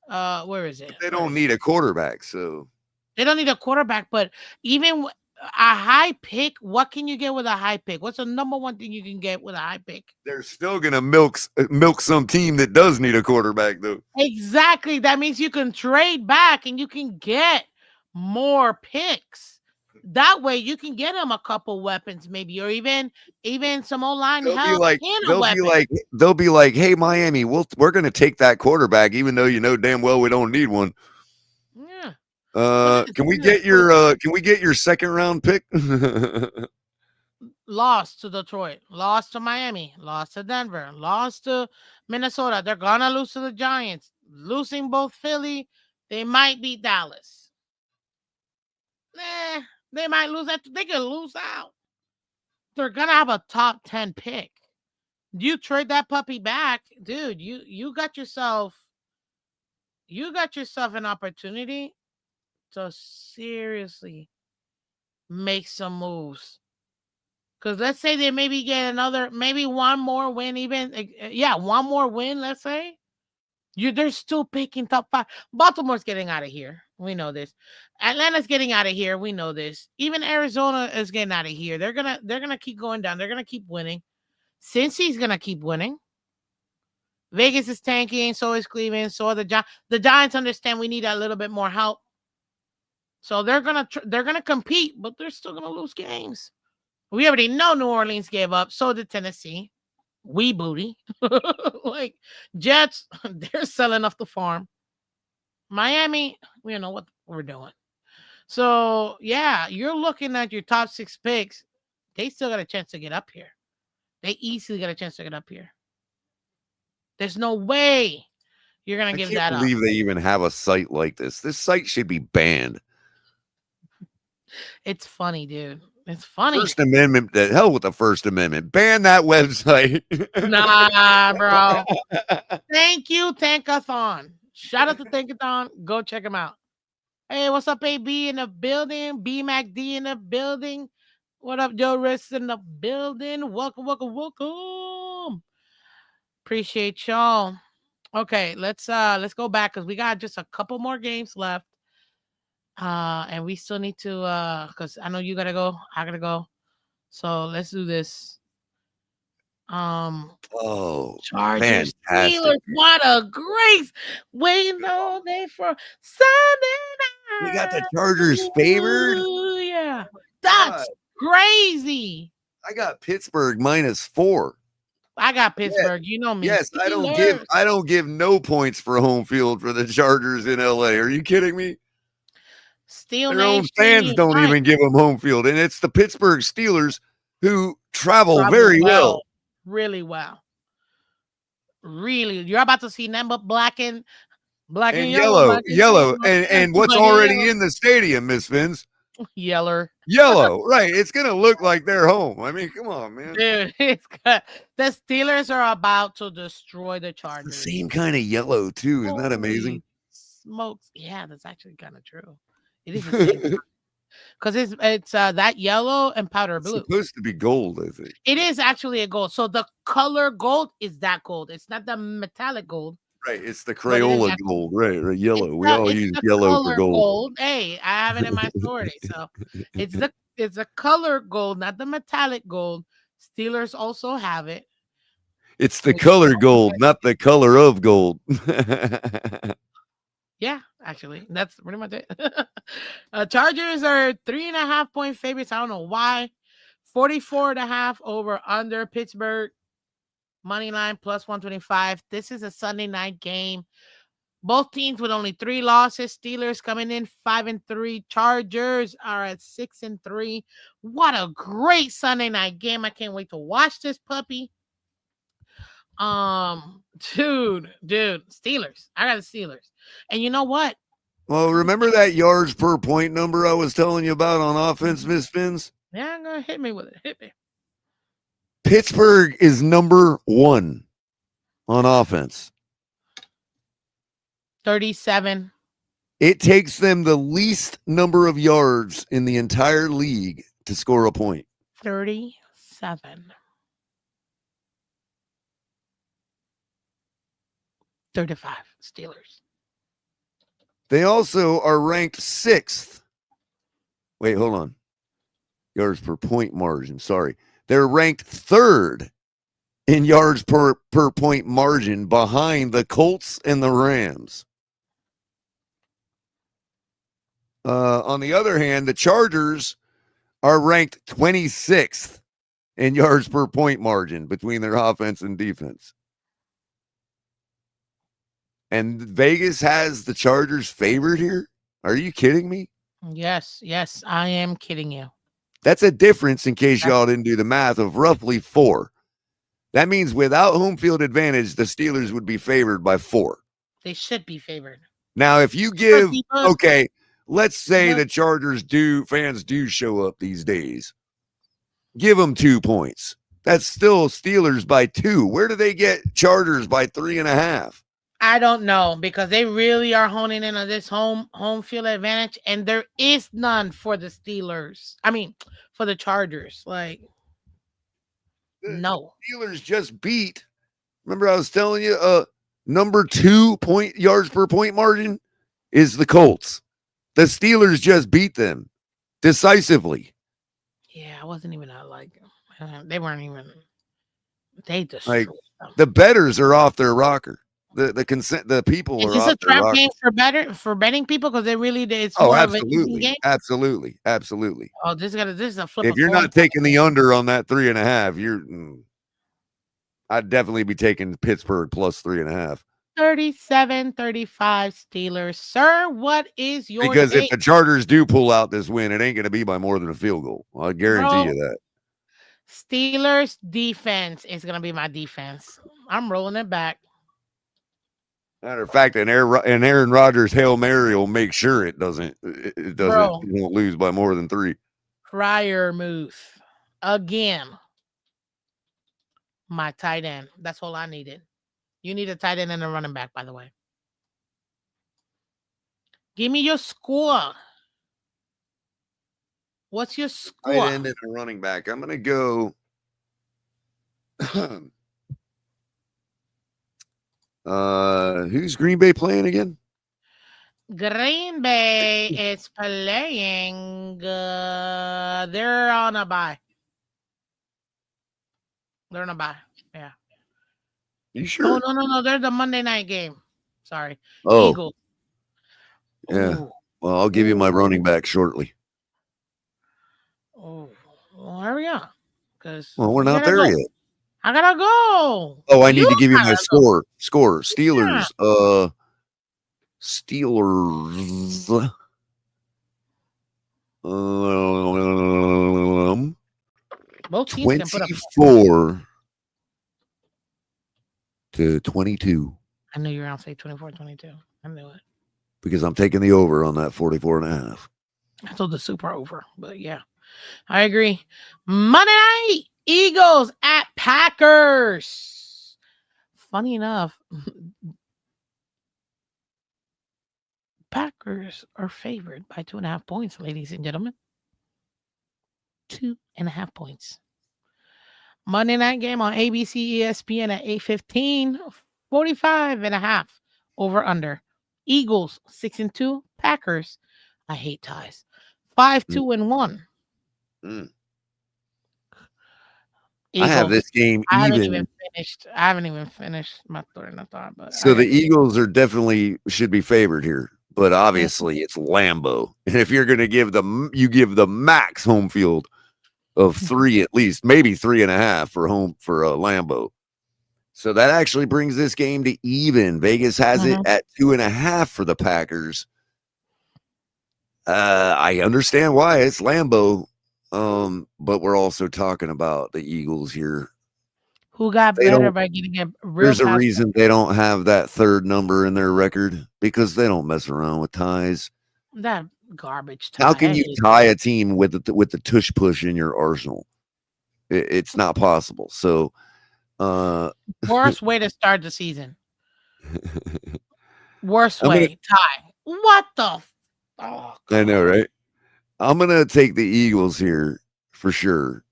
Where is it? They Where don't is it? need a quarterback, so They don't need a quarterback, but even a high pick, what can you get with a high pick? What's the number one thing you can get with a high pick? they're still gonna milk some team that does need a quarterback, though. Exactly. That means you can trade back and you can get more picks. That way you can get him a couple weapons, maybe, or even some O line They'll be help like, and a they'll be weapon. like, they'll be like, hey, Miami, we're gonna take that quarterback, even though you know damn well we don't need one. Yeah. Look at this. Can we Look at this. get your second round pick? Lost to Detroit, lost to Miami, lost to Denver, lost to Minnesota. They're gonna lose to the Giants. Losing both Philly, they might beat Dallas. Nah, they might lose that. They can lose out. They're gonna have a top 10 pick. You trade that puppy back, dude. You got yourself an opportunity to seriously make some moves. Because let's say they maybe get maybe one more win, even yeah, one more win. Let's say they're still picking top 5. Baltimore's getting out of here. We know this. Atlanta's getting out of here. We know this. Even Arizona is getting out of here. They're gonna keep going down. They're gonna keep winning. Cincy's gonna keep winning. Vegas is tanking. So is Cleveland. So are the Giants. The Giants understand we need a little bit more help. So they're gonna compete, but they're still gonna lose games. We already know New Orleans gave up. So did Tennessee. We booty. Like Jets, they're selling off the farm. Miami, we don't know what we're doing. So yeah, you're looking at your top 6 picks. They still got a chance to get up here. They easily got a chance to get up here. There's no way you're gonna I give can't that up. believe they even have a site like this. This site should be banned. It's funny, dude. It's funny. First Amendment, the hell with the First Amendment. Ban that website. Nah, bro. Thank you, Tankathon. Shout out to Tankathon. Go check him out. Hey, what's up, AB in the building? BMACD in the building. What up, Joe Riss in the building? Welcome. Appreciate y'all. Okay, let's go back because we got just a couple more games left. And we still need to because I know you gotta go, I gotta go. So let's do this. Um Oh, Chargers, fantastic. Steelers, what a grace. Waiting all day for Sunday We got the night. Chargers favored. Hallelujah. God, That's crazy. I got Pittsburgh -4. I got Yeah, Pittsburgh. You know me. yes, I don't give Steelers. I don't give no points for home field for the Chargers in LA. Are you kidding me? Steel Their own Nation fans don't unite. even give them home field, and it's the Pittsburgh Steelers who travel Travel very well. well. Really well. Really. You're about to see them but black and And yellow, yellow, black and yellow, yellow, and what's black and already yellow. in the stadium, Miss Phins? Yeller. Yellow, right? It's gonna look like they're home. I mean, come on, man. Dude, it's good. The Steelers are about to destroy the It's the Chargers. same kind of yellow too. Isn't that amazing? Holy smokes. Yeah, that's actually kind of true. It is the same because it's that yellow and powder It's blue. supposed to be gold, I think. It is actually a gold. So the color gold is that gold. It's not the metallic gold, Right, it's the but it is Crayola actually gold, right? Or yellow. We all it's use the yellow for color gold. gold. Hey, I have it in my story. So it's the color gold, not the metallic gold. Steelers also have it. It's the Which is color also gold, not the color of gold. yeah, actually, that's pretty much it. Chargers are 3.5 point favorites. I don't know why. 44.5 over under Pittsburgh. Money line plus 125. This is a Sunday night game. Both teams with only 3 losses. Steelers coming in 5-3. Chargers are at 6-3. What a great Sunday night game. I can't wait to watch this puppy. Dude, Steelers. I got the Steelers. And you know what? Well, remember that yards per point number I was telling you about on offense, Miss Phins? Yeah, I'm gonna hit me with it. Hit me. Pittsburgh is number 1 on offense. 37. It takes them the least number of yards in the entire league to score a point. 37. 35. Steelers. They also are ranked 6th. Wait, hold on. Yards per point margin. Sorry. They're ranked 3rd in yards per point margin behind the Colts and the Rams. On the other hand, the Chargers are ranked 26th in yards per point margin between their offense and defense. And Vegas has the Chargers favored here? Are you kidding me? Yes, I am kidding you. That's a difference, in case y'all didn't do the math, of roughly 4. That means without home field advantage, the Steelers would be favored by 4. They should be favored. Now, if you give, okay, let's say the Chargers fans do show up these days. Give them 2 points. That's still Steelers by 2. Where do they get Chargers by 3.5? I don't know, because they really are honing in on this home field advantage, and there is none for the Steelers. I mean, for the Chargers. Like, no. Steelers just beat. Remember, I was telling you, number 2 yards per point margin is the Colts. The Steelers just beat them decisively. Yeah, I wasn't even they weren't even. They destroyed them. The bettors are off their rocker. The people Is are this off a their trap rocker. game for betting people? Because it's Oh, more absolutely, of an game. absolutely. Oh, this is a flip. If you're not taking the under on that 3.5, I'd definitely be taking Pittsburgh plus 3.5. 37-35 Steelers. Sir, what is your Because take? if the Chargers do pull out this win, it ain't going to be by more than a field goal. I guarantee you that. Steelers defense is going to be my defense. I'm rolling it back. Matter of fact, an Aaron Rodgers Hail Mary will make sure it doesn't. It doesn't. Bro. You won't lose by more than 3. Fryer Muth again. My tight end. That's all I needed. You need a tight end and a running back, by the way. Give me your score. What's your score? Tight end and a running back. I'm going to go. Who's Green Bay playing again? Green Bay is playing. They're on a bye. They're on a bye. Yeah. You sure? Oh, no. They're the Monday night game. Sorry. Oh. Eagles. Yeah. Ooh. Well, I'll give you my running back shortly. Oh, well, hurry up. Well, we're not there yet. I gotta go. Oh, I need to give you my score. Steelers. Yeah. Steelers. 24 to 22. I knew you were going to say 24-22. I knew it. Because I'm taking the over on that 44.5. I told the super over, but yeah, I agree. Monday night Eagles at Packers. Funny enough, Packers are favored by 2.5 points, ladies and gentlemen. 2.5 points. Monday night game on ABC ESPN at 8:15. 45.5 over under. Eagles 6-2. Packers. I hate ties. 5-2-1. Mm. I have Eagles. this game I haven't even even. finished. I haven't even finished my thought of thought, but I So the got the Eagles are definitely should be favored here, but mm, obviously it's Lambeau. And if you're going to you give the max home field of three at least, maybe 3.5 for home for Lambeau. So that actually brings this game to even. Vegas has it mhm. at 2.5 for the Packers. I understand why it's Lambeau, but we're also talking about the Eagles here. Who got They better don't. by getting a real There's a pass reason they don't have that third number in their record because they don't mess around with ties. that garbage How tie? can I you hate tie a team with the tush push in your arsenal? It's not possible. So, uh, worst way to start the season. Worst I'm gonna. way tie. What the? Oh I know, god. right? I'm gonna take the Eagles here for sure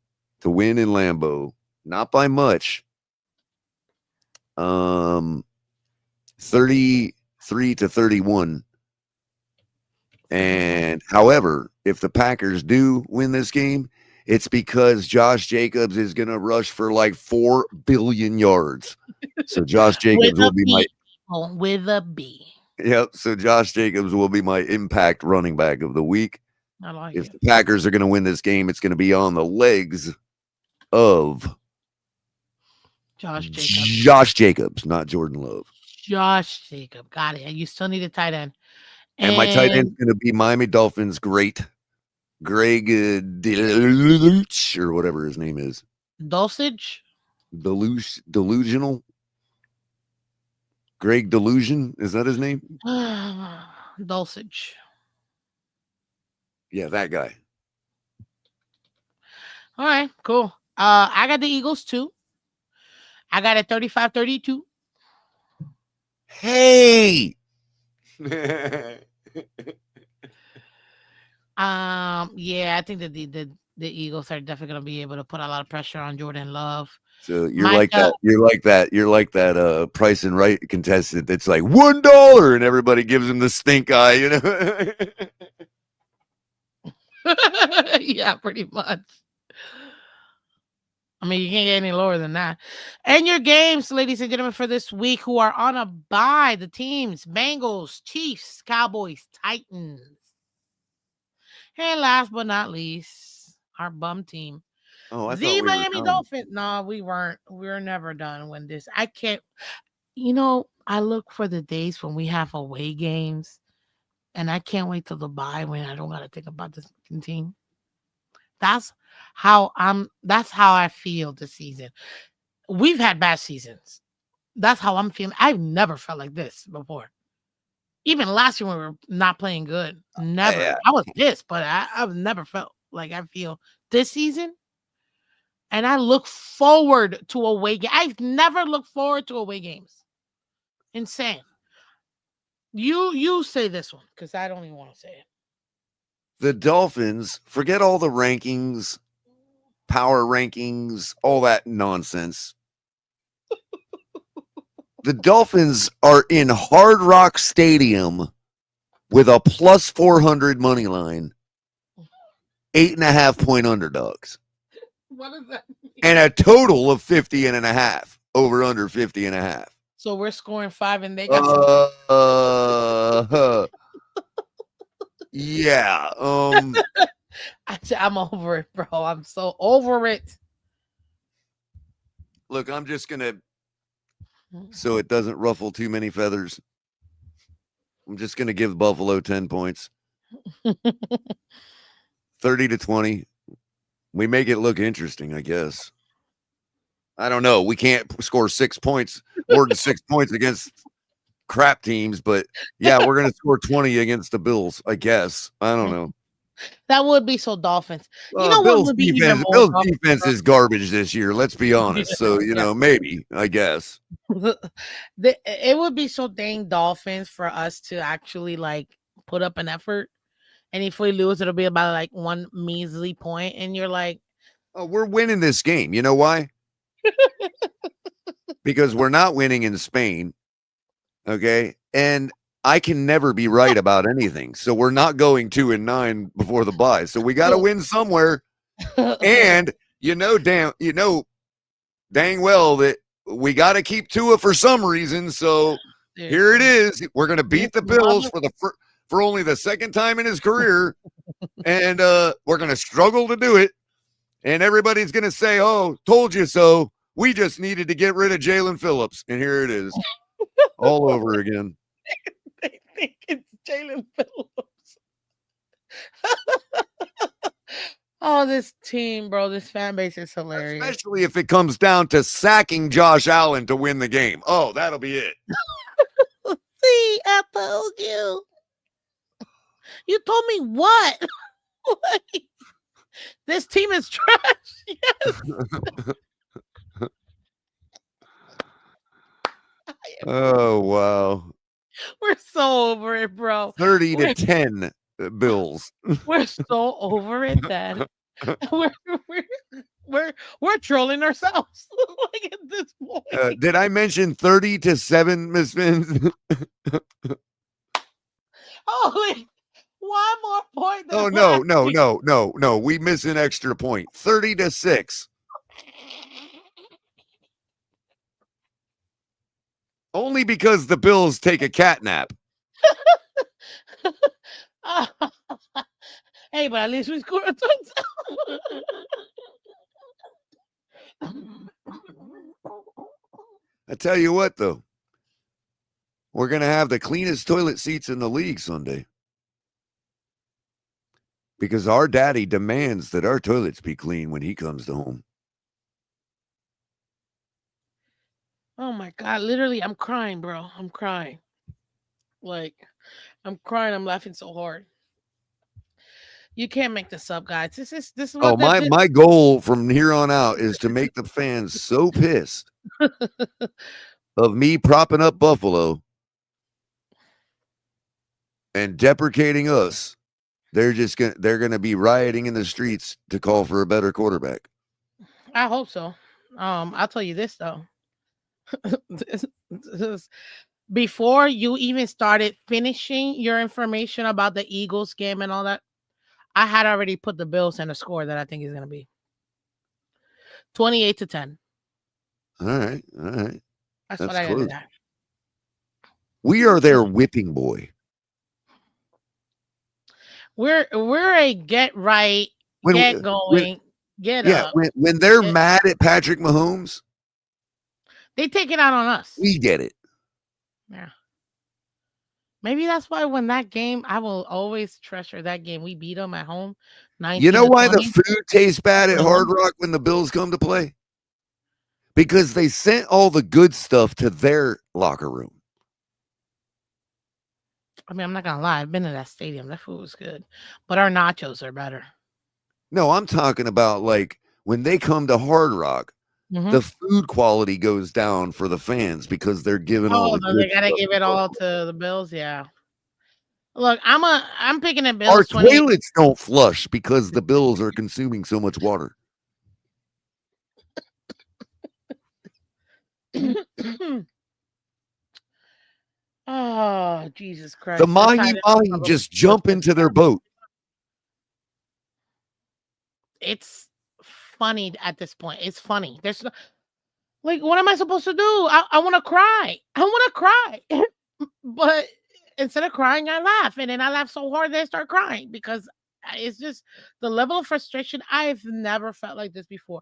to win in Lambeau, not by much. 33-31. And however, if the Packers do win this game, it's because Josh Jacobs is going to rush for like 4 billion yards. So Josh With Jacobs will a be my B. Oh, with a B. yep. So Josh Jacobs will be my impact running back of the week. I like If it. the Packers are going to win this game, it's going to be on the legs of Josh Jacobs. Josh Jacobs, not Jordan Love. Josh Jacob. Got it. You still need a tight end. And my tight end's And going to be Miami Dolphins great Greg Deluge or whatever his name is. dosage. Delusional. Greg Delusion, is that his name? dosage. Yeah, that guy. All right, cool. I got the Eagles too. I got it 35-32. Hey. Yeah, I think that the Eagles are definitely gonna be able to put a lot of pressure on Jordan Love. So you're like Micah, that. You're like that Price and Right contestant that's like $1 and everybody gives him the stink eye, you know. yeah, pretty much. I mean, you can't get any lower than that. And your games, ladies and gentlemen, for this week who are on a bye, the teams Bengals, Chiefs, Cowboys, Titans. And last but not least, our bum team, Oh, I thought the we were Miami done. Dolphins. No, we weren't. We're never done when this. I can't, you know, I look for the days when we have away games, and I can't wait till the bye when I don't got to think about this fucking team. That's that's how I feel this season. We've had bad seasons. That's how I'm feeling. I've never felt like this before. Even last year when we were not playing good, never. Yeah. I was pissed, but I've never felt like I feel this season. And I look forward to away games. I've never looked forward to away games. Insane. You say this one because I don't even want to say it. The Dolphins, forget all the rankings, power rankings, all that nonsense. The Dolphins are in Hard Rock Stadium with a plus 400 money line, 8.5 point underdogs, What does that mean? and a total of 50 and a half over under 50 and a half. So we're scoring 5 and they got 50. Yeah. I'm over it, bro. I'm so over it. Look, I'm just gonna so it doesn't ruffle too many feathers. I'm just gonna give Buffalo 10 points, 30-20. We make it look interesting, I guess. I don't know. We can't score 6 points, more than 6 points against crap teams, but yeah, we're gonna score 20 against the Bills, I guess. I don't know. That would be so Dolphins. You Well, know what would be even more Bills Dolphins, defense bro? is garbage this year. Let's be honest. So Yeah. maybe I guess. It would be so dang Dolphins for us to actually like put up an effort. And if we lose, it'll be about like one measly point, and you're like, Oh, we're winning this game. You know why? Because we're not winning in Spain. Okay, and I can never be right about anything. So we're not going 2-9 before the bye. So we got to win somewhere. And dang well that we got to keep Tua for some reason. So here it is. We're going to beat the Bills for only the second time in his career, and we're going to struggle to do it. And everybody's going to say, "Oh, told you so." We just needed to get rid of Jalen Phillips, and here it is, all over again. They think it's Jalen Phillips. Oh, this team, bro, this fan base is hilarious. Especially if it comes down to sacking Josh Allen to win the game. Oh, that'll be it. See, I told you. You told me what? This team is trash. Yes. Oh, wow. We're so over it, bro. 30-10 Bills. We're so over it, Dad. We're we're trolling ourselves. Like at this point. Did I mention 30-7, Miss Phins? Holy, one more point. Oh, no. We miss an extra point. 30-6. Only because the Bills take a cat nap. Hey, but at least we scored a touchdown. I tell you what, though. We're going to have the cleanest toilet seats in the league Sunday. Because our daddy demands that our toilets be clean when he comes to home. Oh my God. Literally, I'm crying, bro. I'm crying. Like, I'm crying. I'm laughing so hard. You can't make this up, guys. This is what my goal from here on out is to make the fans so pissed of me propping up Buffalo and deprecating us. They're gonna be rioting in the streets to call for a better quarterback. I hope so. I'll tell you this though. Before you even started finishing your information about the Eagles game and all that, I had already put the Bills in a score that I think is going to be 28-10. All right. That's what I got to do. We are their whipping boy. We're a get right, get going, get up. When they're mad at Patrick Mahomes, they take it out on us. We get it. Yeah. Maybe that's why when that game, I will always treasure that game. We beat them at home. You know why the food tastes bad at Hard Rock when the Bills come to play? Because they sent all the good stuff to their locker room. I mean, I'm not going to lie. I've been to that stadium. That food was good. But our nachos are better. No, I'm talking about like when they come to Hard Rock, the food quality goes down for the fans because they're giving all the good they gotta give it all to the Bills. Yeah. Look, I'm picking at Our Bills. toilets don't flush because the Bills are consuming so much water. Oh, Jesus Christ. The Mahi just jump into their boat. It's funny at this point. It's funny. There's no, like, what am I supposed to do? I want to cry. I want to cry. But instead of crying, I laugh. And then I laugh so hard that I start crying because it's just the level of frustration. I've never felt like this before.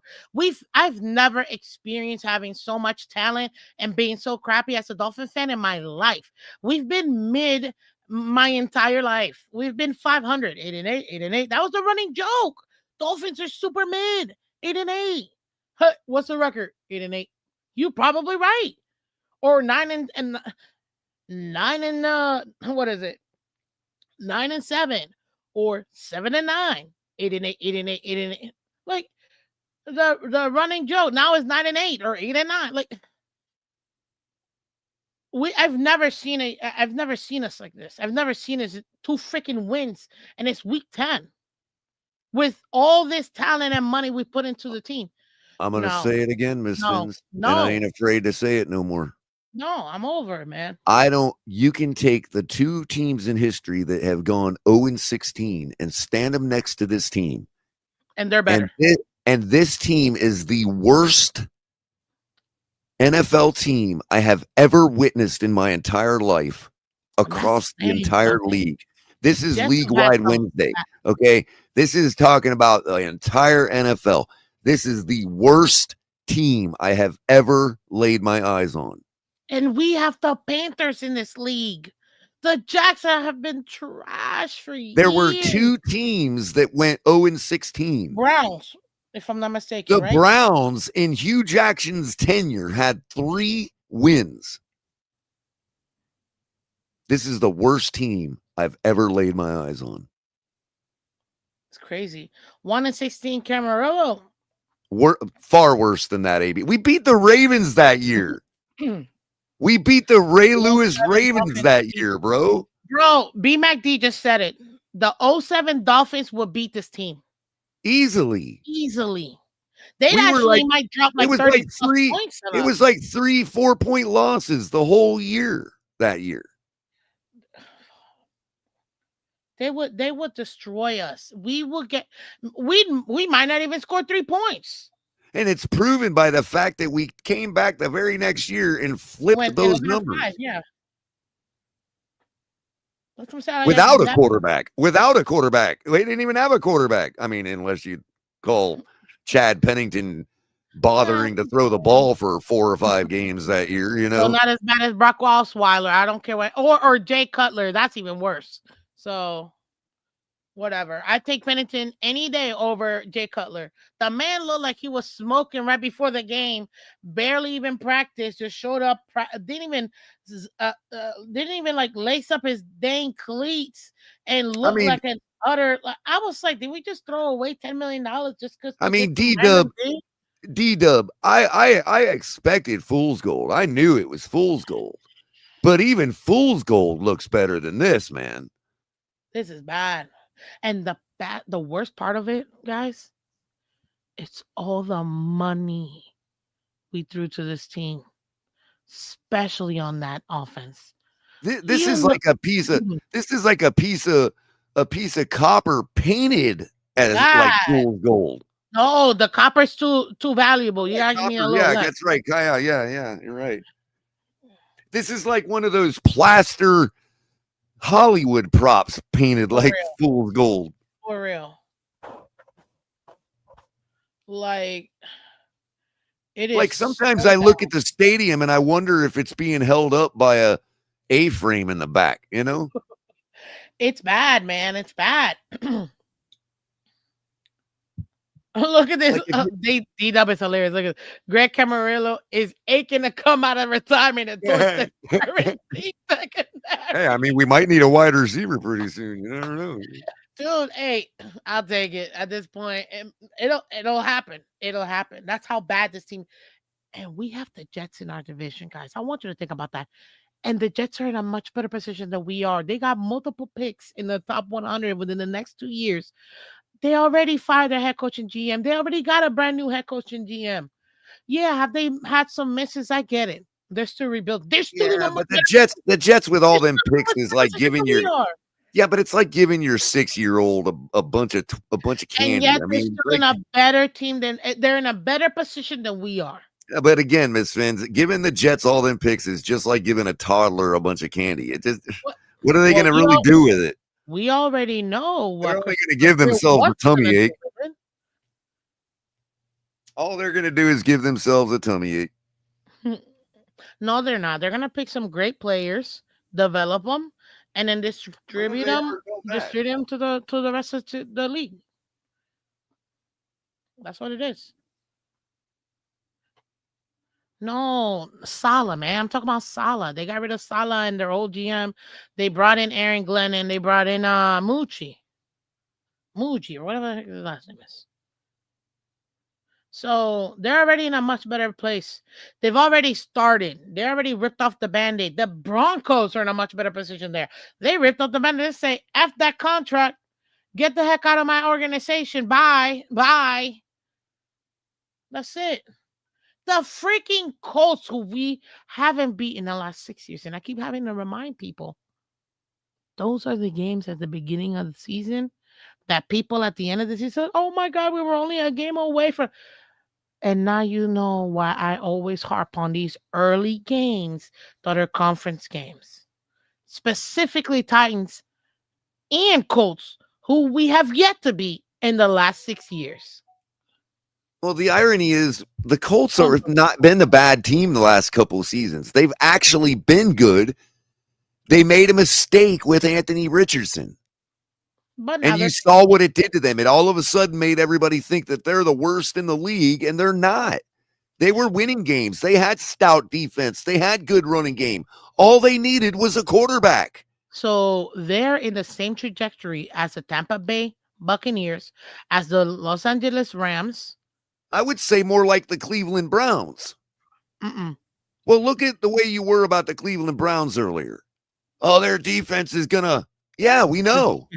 I've never experienced having so much talent and being so crappy as a Dolphin fan in my life. We've been mid my entire life. We've been 500, 8-8, 8-8. That was the running joke. Dolphins are super mid, 8-8. Huh, what's the record? 8-8. You probably right. Or 9 and what is it? 9-7. or 7-9, 8-8, 8-8, 8-8. Like the running joke now is 9-8 or 8-9. Like I've never seen it. I've never seen us like this. I've never seen us two freaking wins, and it's week 10 with all this talent and money we put into the team. I'm gonna No, say it again, Miss no, Phins, and I no, ain't afraid to say it no more. no. I'm over it, man. I don't. You can take the two teams in history that have gone 0-16 and stand them next to this team, And they're and better. this team is the worst NFL team I have ever witnessed in my entire life And that's across the saying entire something. league. This is Jets have had league-wide some. Wednesday. Okay, this is talking about the entire NFL. This is the worst team I have ever laid my eyes on. And we have the Panthers in this league. The Jackson have been trash for There were years. two teams that went 0-16. Browns, if I'm not mistaken, The right? Browns in Hugh Jackson's tenure had 3 wins. This is the worst team I've ever laid my eyes on. It's crazy. 1-16 Camarillo. Far worse than that, AB. We beat the Ravens that year. We beat the Ray Lewis Ravens that year, bro. Bro, B-Mac-D just said it. The 07 Dolphins will beat this team. Easily. They'd We were actually like, might drop like it was 30 like three, points. it was like 3-4 point losses the whole year that year. They would destroy us. We might not even score 3 points. And it's proven by the fact that we came back the very next year and flipped those numbers. 5, yeah. Without a quarterback. Without a quarterback. They didn't even have a quarterback. I mean, unless you call Chad Pennington bothering to throw the ball for 4 or 5 games that year, you know. So not as bad as Brock Osweiler. I don't care what, or Jay Cutler. That's even worse. So whatever. I take Pennington any day over Jay Cutler. The man looked like he was smoking right before the game. Barely even practiced. Just showed up. Didn't even like lace up his dang cleats and look like an utter. I was like, did we just throw away $10 million just because? I mean, D-Dub, I expected fool's gold. I knew it was fool's gold. But even fool's gold looks better than this, man. This is bad. And the worst part of it, guys, it's all the money we threw to this team, especially on that offense. This is like a piece of copper painted as like fool's gold. No, the copper's too valuable. You gotta give me a little less. That's right. Yeah, you're right. This is like one of those plaster Hollywood props painted like fool's gold. For real. Like it is. Like sometimes I look at the stadium and I wonder if it's being held up by a A-frame in the back, you know? It's bad, man. It's bad. Look at this. D-Dub is hilarious. Look at Greg Camarillo is aching to come out of retirement and towards the Hey, I mean, we might need a wide receiver pretty soon. You never know. Dude, hey, I'll take it at this point. It'll happen. It'll happen. That's how bad this team. And we have the Jets in our division, guys. I want you to think about that. And the Jets are in a much better position than we are. They got multiple picks in the top 100 within the next 2 years. They already fired their head coach and GM. They already got a brand new head coach and GM. Yeah, have they had some misses? I get it. They're still rebuilding. They're still but the Jets with all them picks is like giving your but it's like giving your 6-year-old a bunch of candy. And yet they're still in a better team they're in a better position than we are. But again, Miss Phins, giving the Jets all them picks is just like giving a toddler a bunch of candy. It just what are they going to really do with it? We already know what they're only going to give themselves a tummy ache. All they're going to do is give themselves a tummy ache. No, they're not. They're going to pick some great players, develop them, and then distribute them to the rest of the league. That's what it is. No, Salah, man. I'm talking about Salah. They got rid of Salah and their old GM. They brought in Aaron Glenn and they brought in Moochie. Muji or whatever the heck his last name is. So they're already in a much better place. They've already started. They already ripped off the band-aid. The Broncos are in a much better position there. They ripped off the band-aid. They say, F that contract. Get the heck out of my organization. Bye. Bye. That's it. The freaking Colts, who we haven't beaten in the last 6 years. And I keep having to remind people, those are the games at the beginning of the season that people at the end of the season, oh my God, we were only a game away from. And now you know why I always harp on these early games that are conference games, specifically Titans and Colts, who we have yet to beat in the last 6 years. Well, the irony is the Colts have not been a bad team the last couple of seasons. They've actually been good. They made a mistake with Anthony Richardson. But now And you saw what it did to them. It all of a sudden made everybody think that they're the worst in the league, and they're not. They were winning games. They had stout defense. They had good running game. All they needed was a quarterback. So they're in the same trajectory as the Tampa Bay Buccaneers, as the Los Angeles Rams. I would say more like the Cleveland Browns. Mm-mm. Well, look at the way you were about the Cleveland Browns earlier. Oh, their defense is going to. Yeah, we know.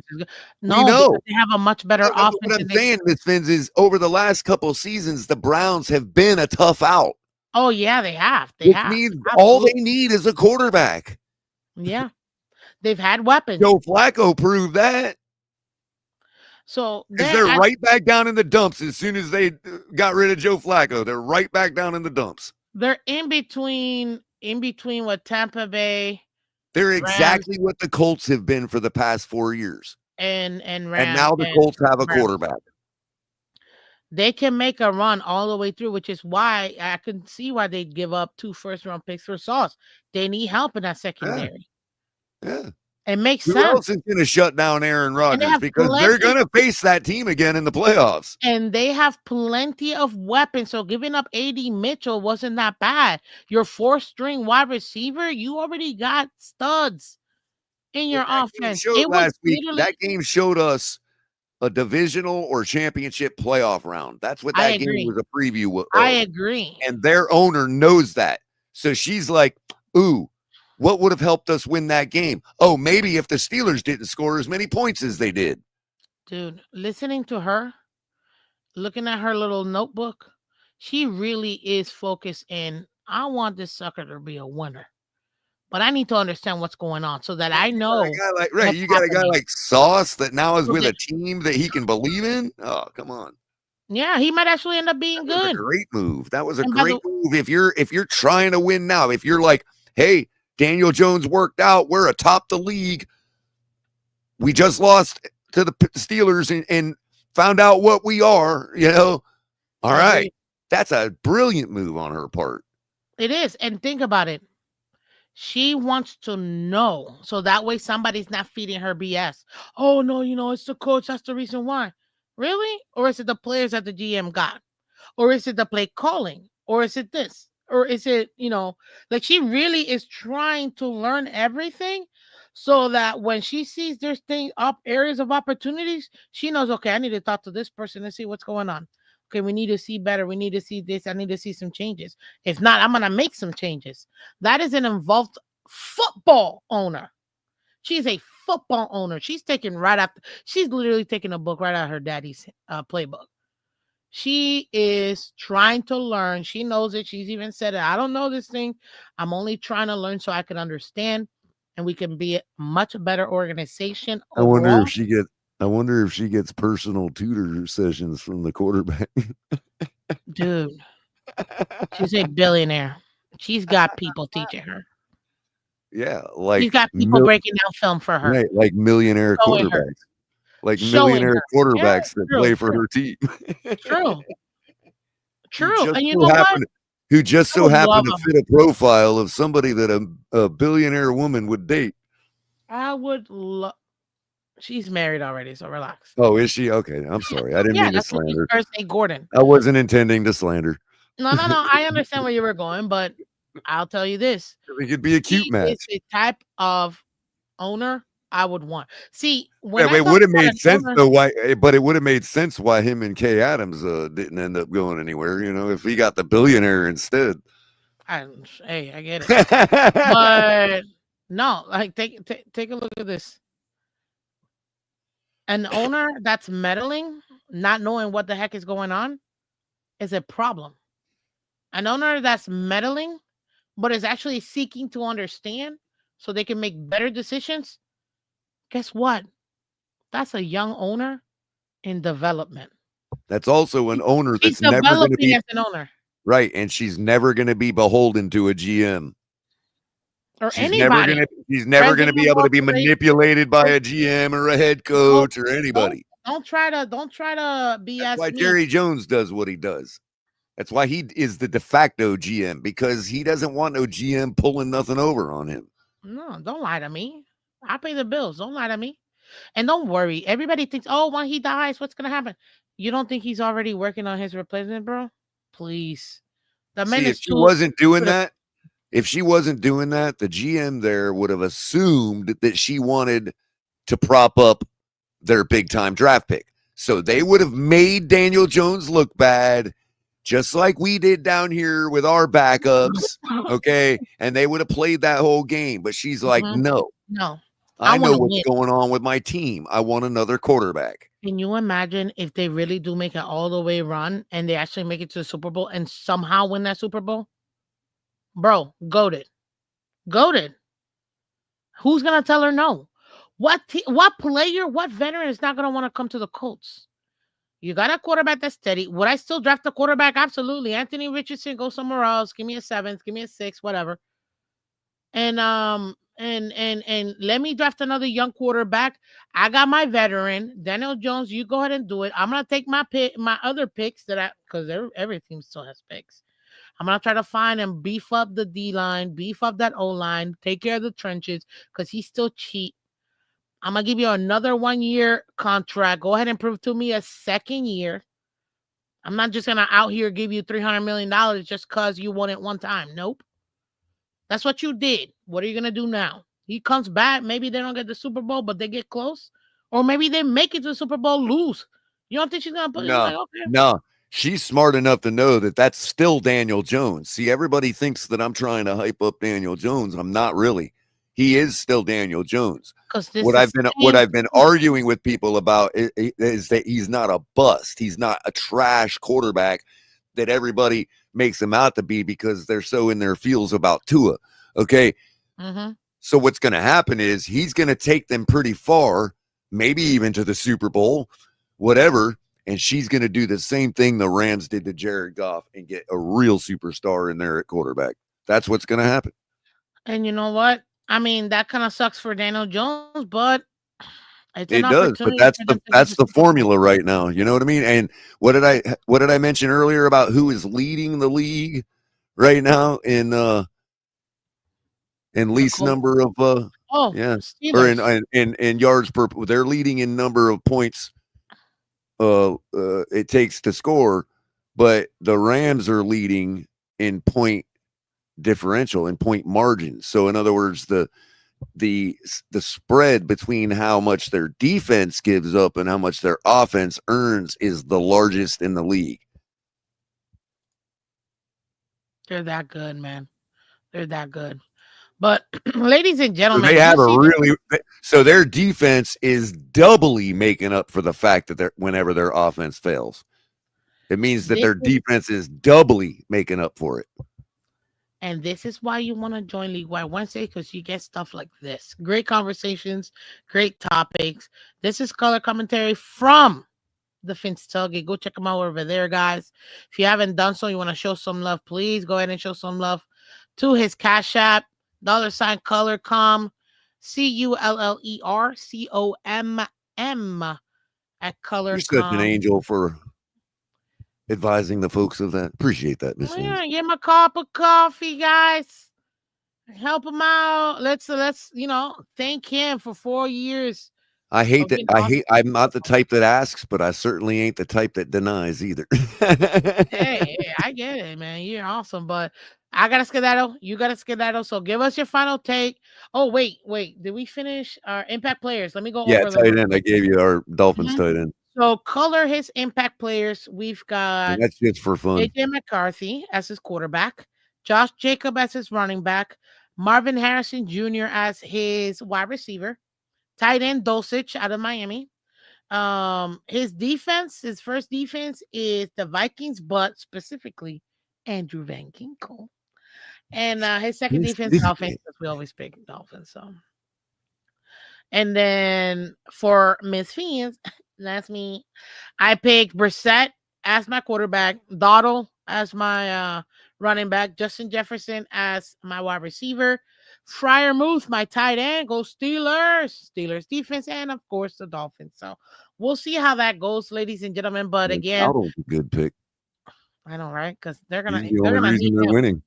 No, we know. because they have a much better offense. What I'm saying, Miss Phins, is over the last couple of seasons, the Browns have been a tough out. Oh, yeah, they have. Which means all they need is a quarterback. Yeah. They've had weapons. Joe Flacco proved that. So they're right back down in the dumps as soon as they got rid of Joe Flacco. They're right back down in the dumps. They're in between what Tampa Bay. They're exactly what the Colts have been for the past 4 years. And Rams. And now the Colts have a quarterback. They can make a run all the way through, which is why I can see why they'd give up 2 first-round picks for Sauce. They need help in that secondary. Yeah. It makes sense. Who else is going to shut down Aaron Rodgers? Because they're going to face that team again in the playoffs. And they have plenty of weapons. So giving up A.D. Mitchell wasn't that bad. Your 4th-string wide receiver, you already got studs in your offense. It last week. That game showed us a divisional or championship playoff round. That's what that game was a preview of. I agree. And their owner knows that. So she's like, ooh, what would have helped us win that game? Oh, maybe if the Steelers didn't score as many points as they did. Dude, listening to her, looking at her little notebook, she really is focused in, I want this sucker to be a winner. But I need to understand what's going on so that I know. You got a guy like Sauce that now is with a team that he can believe in. Oh, come on. Yeah, he might actually end up being good. That was a great move. That was a great move. If you're trying to win now, if you're like, hey, Daniel Jones worked out, we're atop the league. We just lost to the Steelers and found out what we are, All right. That's a brilliant move on her part. It is. And think about it. She wants to know. So that way somebody's not feeding her BS. Oh, no, it's the coach. That's the reason why. Really? Or is it the players that the GM got? Or is it the play calling? Or is it this? Or is it, like she really is trying to learn everything so that when she sees there's areas of opportunities, she knows, okay, I need to talk to this person and see what's going on. Okay, we need to see better. We need to see this. I need to see some changes. If not, I'm going to make some changes. That is an involved football owner. She's a football owner. She's literally taking a book right out of her daddy's playbook. She is trying to learn. She knows it. She's even said it. I don't know this thing. I'm only trying to learn so I can understand and we can be a much better organization overall. I wonder if she gets personal tutor sessions from the quarterback. Dude, she's a billionaire. She's got people teaching her. Yeah, like she's got people breaking down film for her. Right, like millionaire quarterbacks. Like millionaire quarterbacks that play for her team. True. And you know what? Who just so happened to fit a profile of somebody that a billionaire woman would date. I would love. She's married already, so relax. Oh, is she? Okay, I'm sorry. I didn't mean to slander. Thursday Gordon. I wasn't intending to slander. No. I understand where you were going, but I'll tell you this. It could be a cute match. It's a type of owner I would want. See, when Well, I it talk would have about made an sense owner, though. Why? But it would have made sense why him and Kay Adams didn't end up going anywhere. You know, if he got the billionaire instead. I, hey, I get it, but no, like take a look at this. An owner that's meddling, not knowing what the heck is going on, is a problem. An owner that's meddling, but is actually seeking to understand so they can make better decisions. Guess what? That's a young owner in development. That's also an owner She's that's never going to developing be as an owner, right, and she's never going to be beholden to a GM. or anybody. She's never gonna President be of able to be corporation. manipulated by a GM or a head Don't coach or don't anybody. don't try to That's BS why me. Jerry Jones does what he does. That's why he is the de facto GM because he doesn't want no GM pulling nothing over on him. No, don't lie to me. I pay the bills. Don't lie to me. And don't worry. Everybody thinks, oh, when he dies, what's gonna happen? You don't think he's already working on his replacement, bro? Please. The man See, is too critical. if she wasn't doing that, the GM there would have assumed that she wanted to prop up their big time draft pick. So they would have made Daniel Jones look bad, just like we did down here with our backups. Okay. And they would have played that whole game. But she's like, Mhm. no, No, I I want know to what's win. going on with my team. I want another quarterback. Can you imagine if they really do make it all the way run and they actually make it to the Super Bowl and somehow win that Super Bowl? Bro, goaded. Goaded. Who's gonna tell her no? What player, what veteran is not gonna want to come to the Colts? You got a quarterback that's steady. Would I still draft a quarterback? Absolutely. Anthony Richardson, go somewhere else. Give me a seventh, give me a sixth, whatever. And let me draft another young quarterback. I got my veteran, Daniel Jones. You go ahead and do it. I'm gonna take my other picks that I because every team still has picks. I'm gonna try to find and beef up the D line, beef up that O line, take care of the trenches because he's still cheap. I'm gonna give you another 1 year contract. Go ahead and prove to me a second year. I'm not just gonna out here give you $300 million just because you won it one time. Nope. That's what you did. What are you gonna do now? He comes back. Maybe they don't get the Super Bowl, but they get close, or maybe they make it to the Super Bowl, lose. You don't think she's gonna put? She's No, like, okay, no. She's smart enough to know that that's still Daniel Jones. See, everybody thinks that I'm trying to hype up Daniel Jones. I'm not really. He is still Daniel Jones. because this is What same. I've been arguing with people about is that he's not a bust. He's not a trash quarterback that everybody makes him out to be because they're so in their feels about Tua. Okay, Mm-hmm. so what's going to happen is he's going to take them pretty far, maybe even to the Super Bowl, whatever. And she's going to do the same thing the Rams did to Jared Goff and get a real superstar in there at quarterback. That's what's going to happen. And you know what? I mean, that kind of sucks for Daniel Jones, but it's an It does, but opportunity for them to get the that's the Super Bowl. formula right now. You know what I mean? And what did I mention earlier about who is leading the league right now in The least Colts. number of Oh, yeah, or Steelers. in yards per, they're leading in number of points it takes to score, but the Rams are leading in point differential in point margin. So in other words, the the spread between how much their defense gives up and how much their offense earns is the largest in the league. They're that good, man. They're that good. But ladies and So they gentlemen, you have a see this. really so their defense is doubly making up for the fact that they're whenever their offense fails. It means that This their is defense is doubly making up for it. and this is why you want to join League Wide Wednesday because you get stuff like this. Great conversations, great topics. This is color commentary from the Phins tailgate. Go check them out over there, guys. If you haven't done so, you want to show some love, please go ahead and show some love to his Cash App, $ color com, CULLERCOMM at You're such an colorcom. angel for advising the folks of that. Appreciate that, Miss Phins. Yeah, give him a cup of coffee, guys. Help him out. Let's thank him for 4 years I hate of that. being awesome. I'm not the type that asks, but I certainly ain't the type that denies either. Hey, I get it, man. You're awesome, but I got a skedaddle. You got a skedaddle. So give us your final take. Oh, wait. Did we finish our impact players? Let me go Yeah, over them tight real end. I quick. gave you our Dolphins Mhm. tight end, So color his impact players. We've and got that's just for fun. AJ McCarthy as his quarterback, Josh Jacob as his running back, Marvin Harrison Jr. as his wide receiver, tight end Dosich out of Miami. His defense, his first defense is the Vikings, but specifically Andrew Van Ginkle. And his second defense, Dolphins, because we always pick Dolphins. So, and then for Miss Fiends, that's me. I picked Brissett as my quarterback, Dottle as my running back, Justin Jefferson as my wide receiver, Fryer Muth, my tight end. Go Steelers, Steelers defense, and of course the Dolphins. So we'll see how that goes, ladies and gentlemen. But Yeah, again, Dowdle's a good pick. I know, right? Because they're He's gonna the they're only gonna reason need they're him. winning.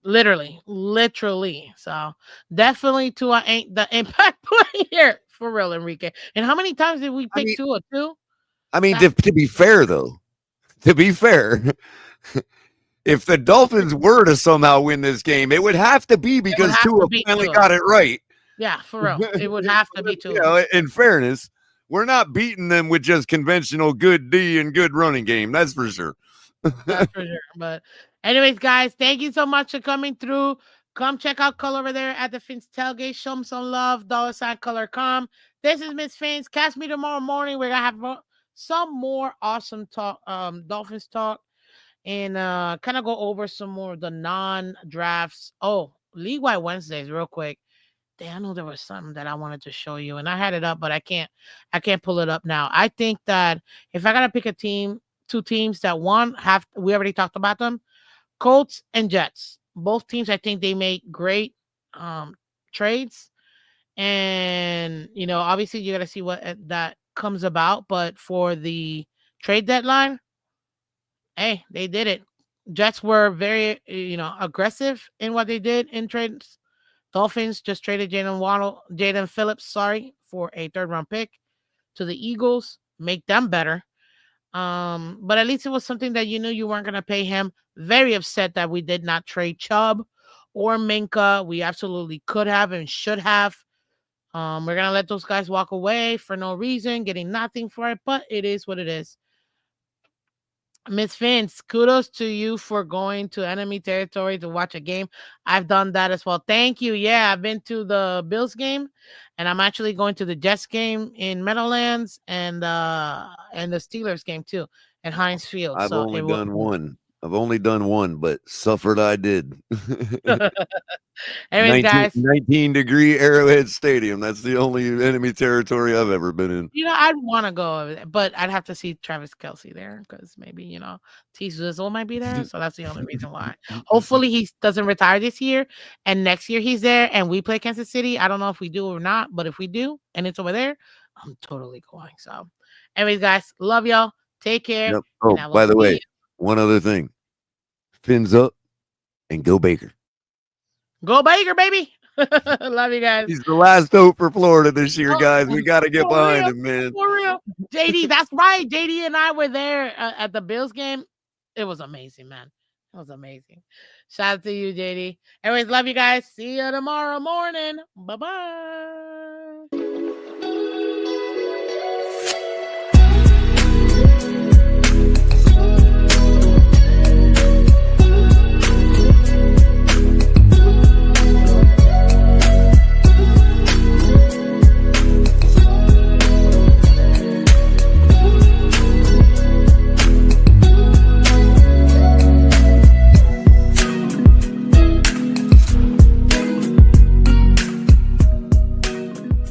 Literally. So definitely Tua ain't the impact player for real, Enrique. And how many times did we I pick mean, Tua? Two? That to be fair though, to be fair, if the Dolphins were to somehow win this game, it would have to be it would because have to Tua be finally Tua. got it right. Yeah, for real. It would have to be You Tua. know, in fairness, we're not beating them with just conventional good D and good running game. That's for sure. That's for sure. But anyways, guys, thank you so much for coming through. Come check out Color over there at the Fins tailgate. Show them some love. $Color.com. This is Miss Fins. Catch me tomorrow morning. We're gonna have some more awesome talk, Dolphins talk, and kind of go over some more of the non-drafts. Oh, League Wide Wednesdays, real quick. Damn, I know there was something that I wanted to show you, and I had it up, but I can't pull it up now. I think that if I gotta pick a team, two teams that one have we already talked about them, Colts and Jets. Both teams, I think they make great trades, and obviously you gotta see what that comes about. But for the trade deadline, hey, they did it. Jets were very aggressive in what they did in trades. Dolphins just traded Jaden Phillips, sorry, for a third round pick to the Eagles, make them better. But at least it was something that you knew you weren't gonna pay him. Very upset that we did not trade Chubb or Minka. We absolutely could have and should have. We're gonna let those guys walk away for no reason, getting nothing for it, but it is what it is. Miss Vince, kudos to you for going to enemy territory to watch a game. I've done that as well. Thank you. Yeah, I've been to the Bills game, and I'm actually going to the Jets game in Meadowlands and the Steelers game too at Heinz Field. I've So only it will. done one. I've only done one, but suffered I did. Anyways, guys, 19-degree Arrowhead Stadium. That's the only enemy territory I've ever been in. I'd want to go over there, but I'd have to see Travis Kelsey there because maybe T Swizzle might be there. So that's the only reason why. Hopefully he doesn't retire this year, and next year he's there, and we play Kansas City. I don't know if we do or not, but if we do, and it's over there, I'm totally going. So, anyways, guys, love y'all. Take care, Yep. and Oh, I will by the see way, you. one other thing. Fins up and go Baker. Go Baker, baby. Love you guys. He's the last hope for Florida this year, Oh, guys. We got to get for behind real, him, man. for real. JD, that's right. JD and I were there at the Bills game. It was amazing, man. It was amazing. Shout out to you, JD. Anyways, love you guys. See you tomorrow morning. Bye bye.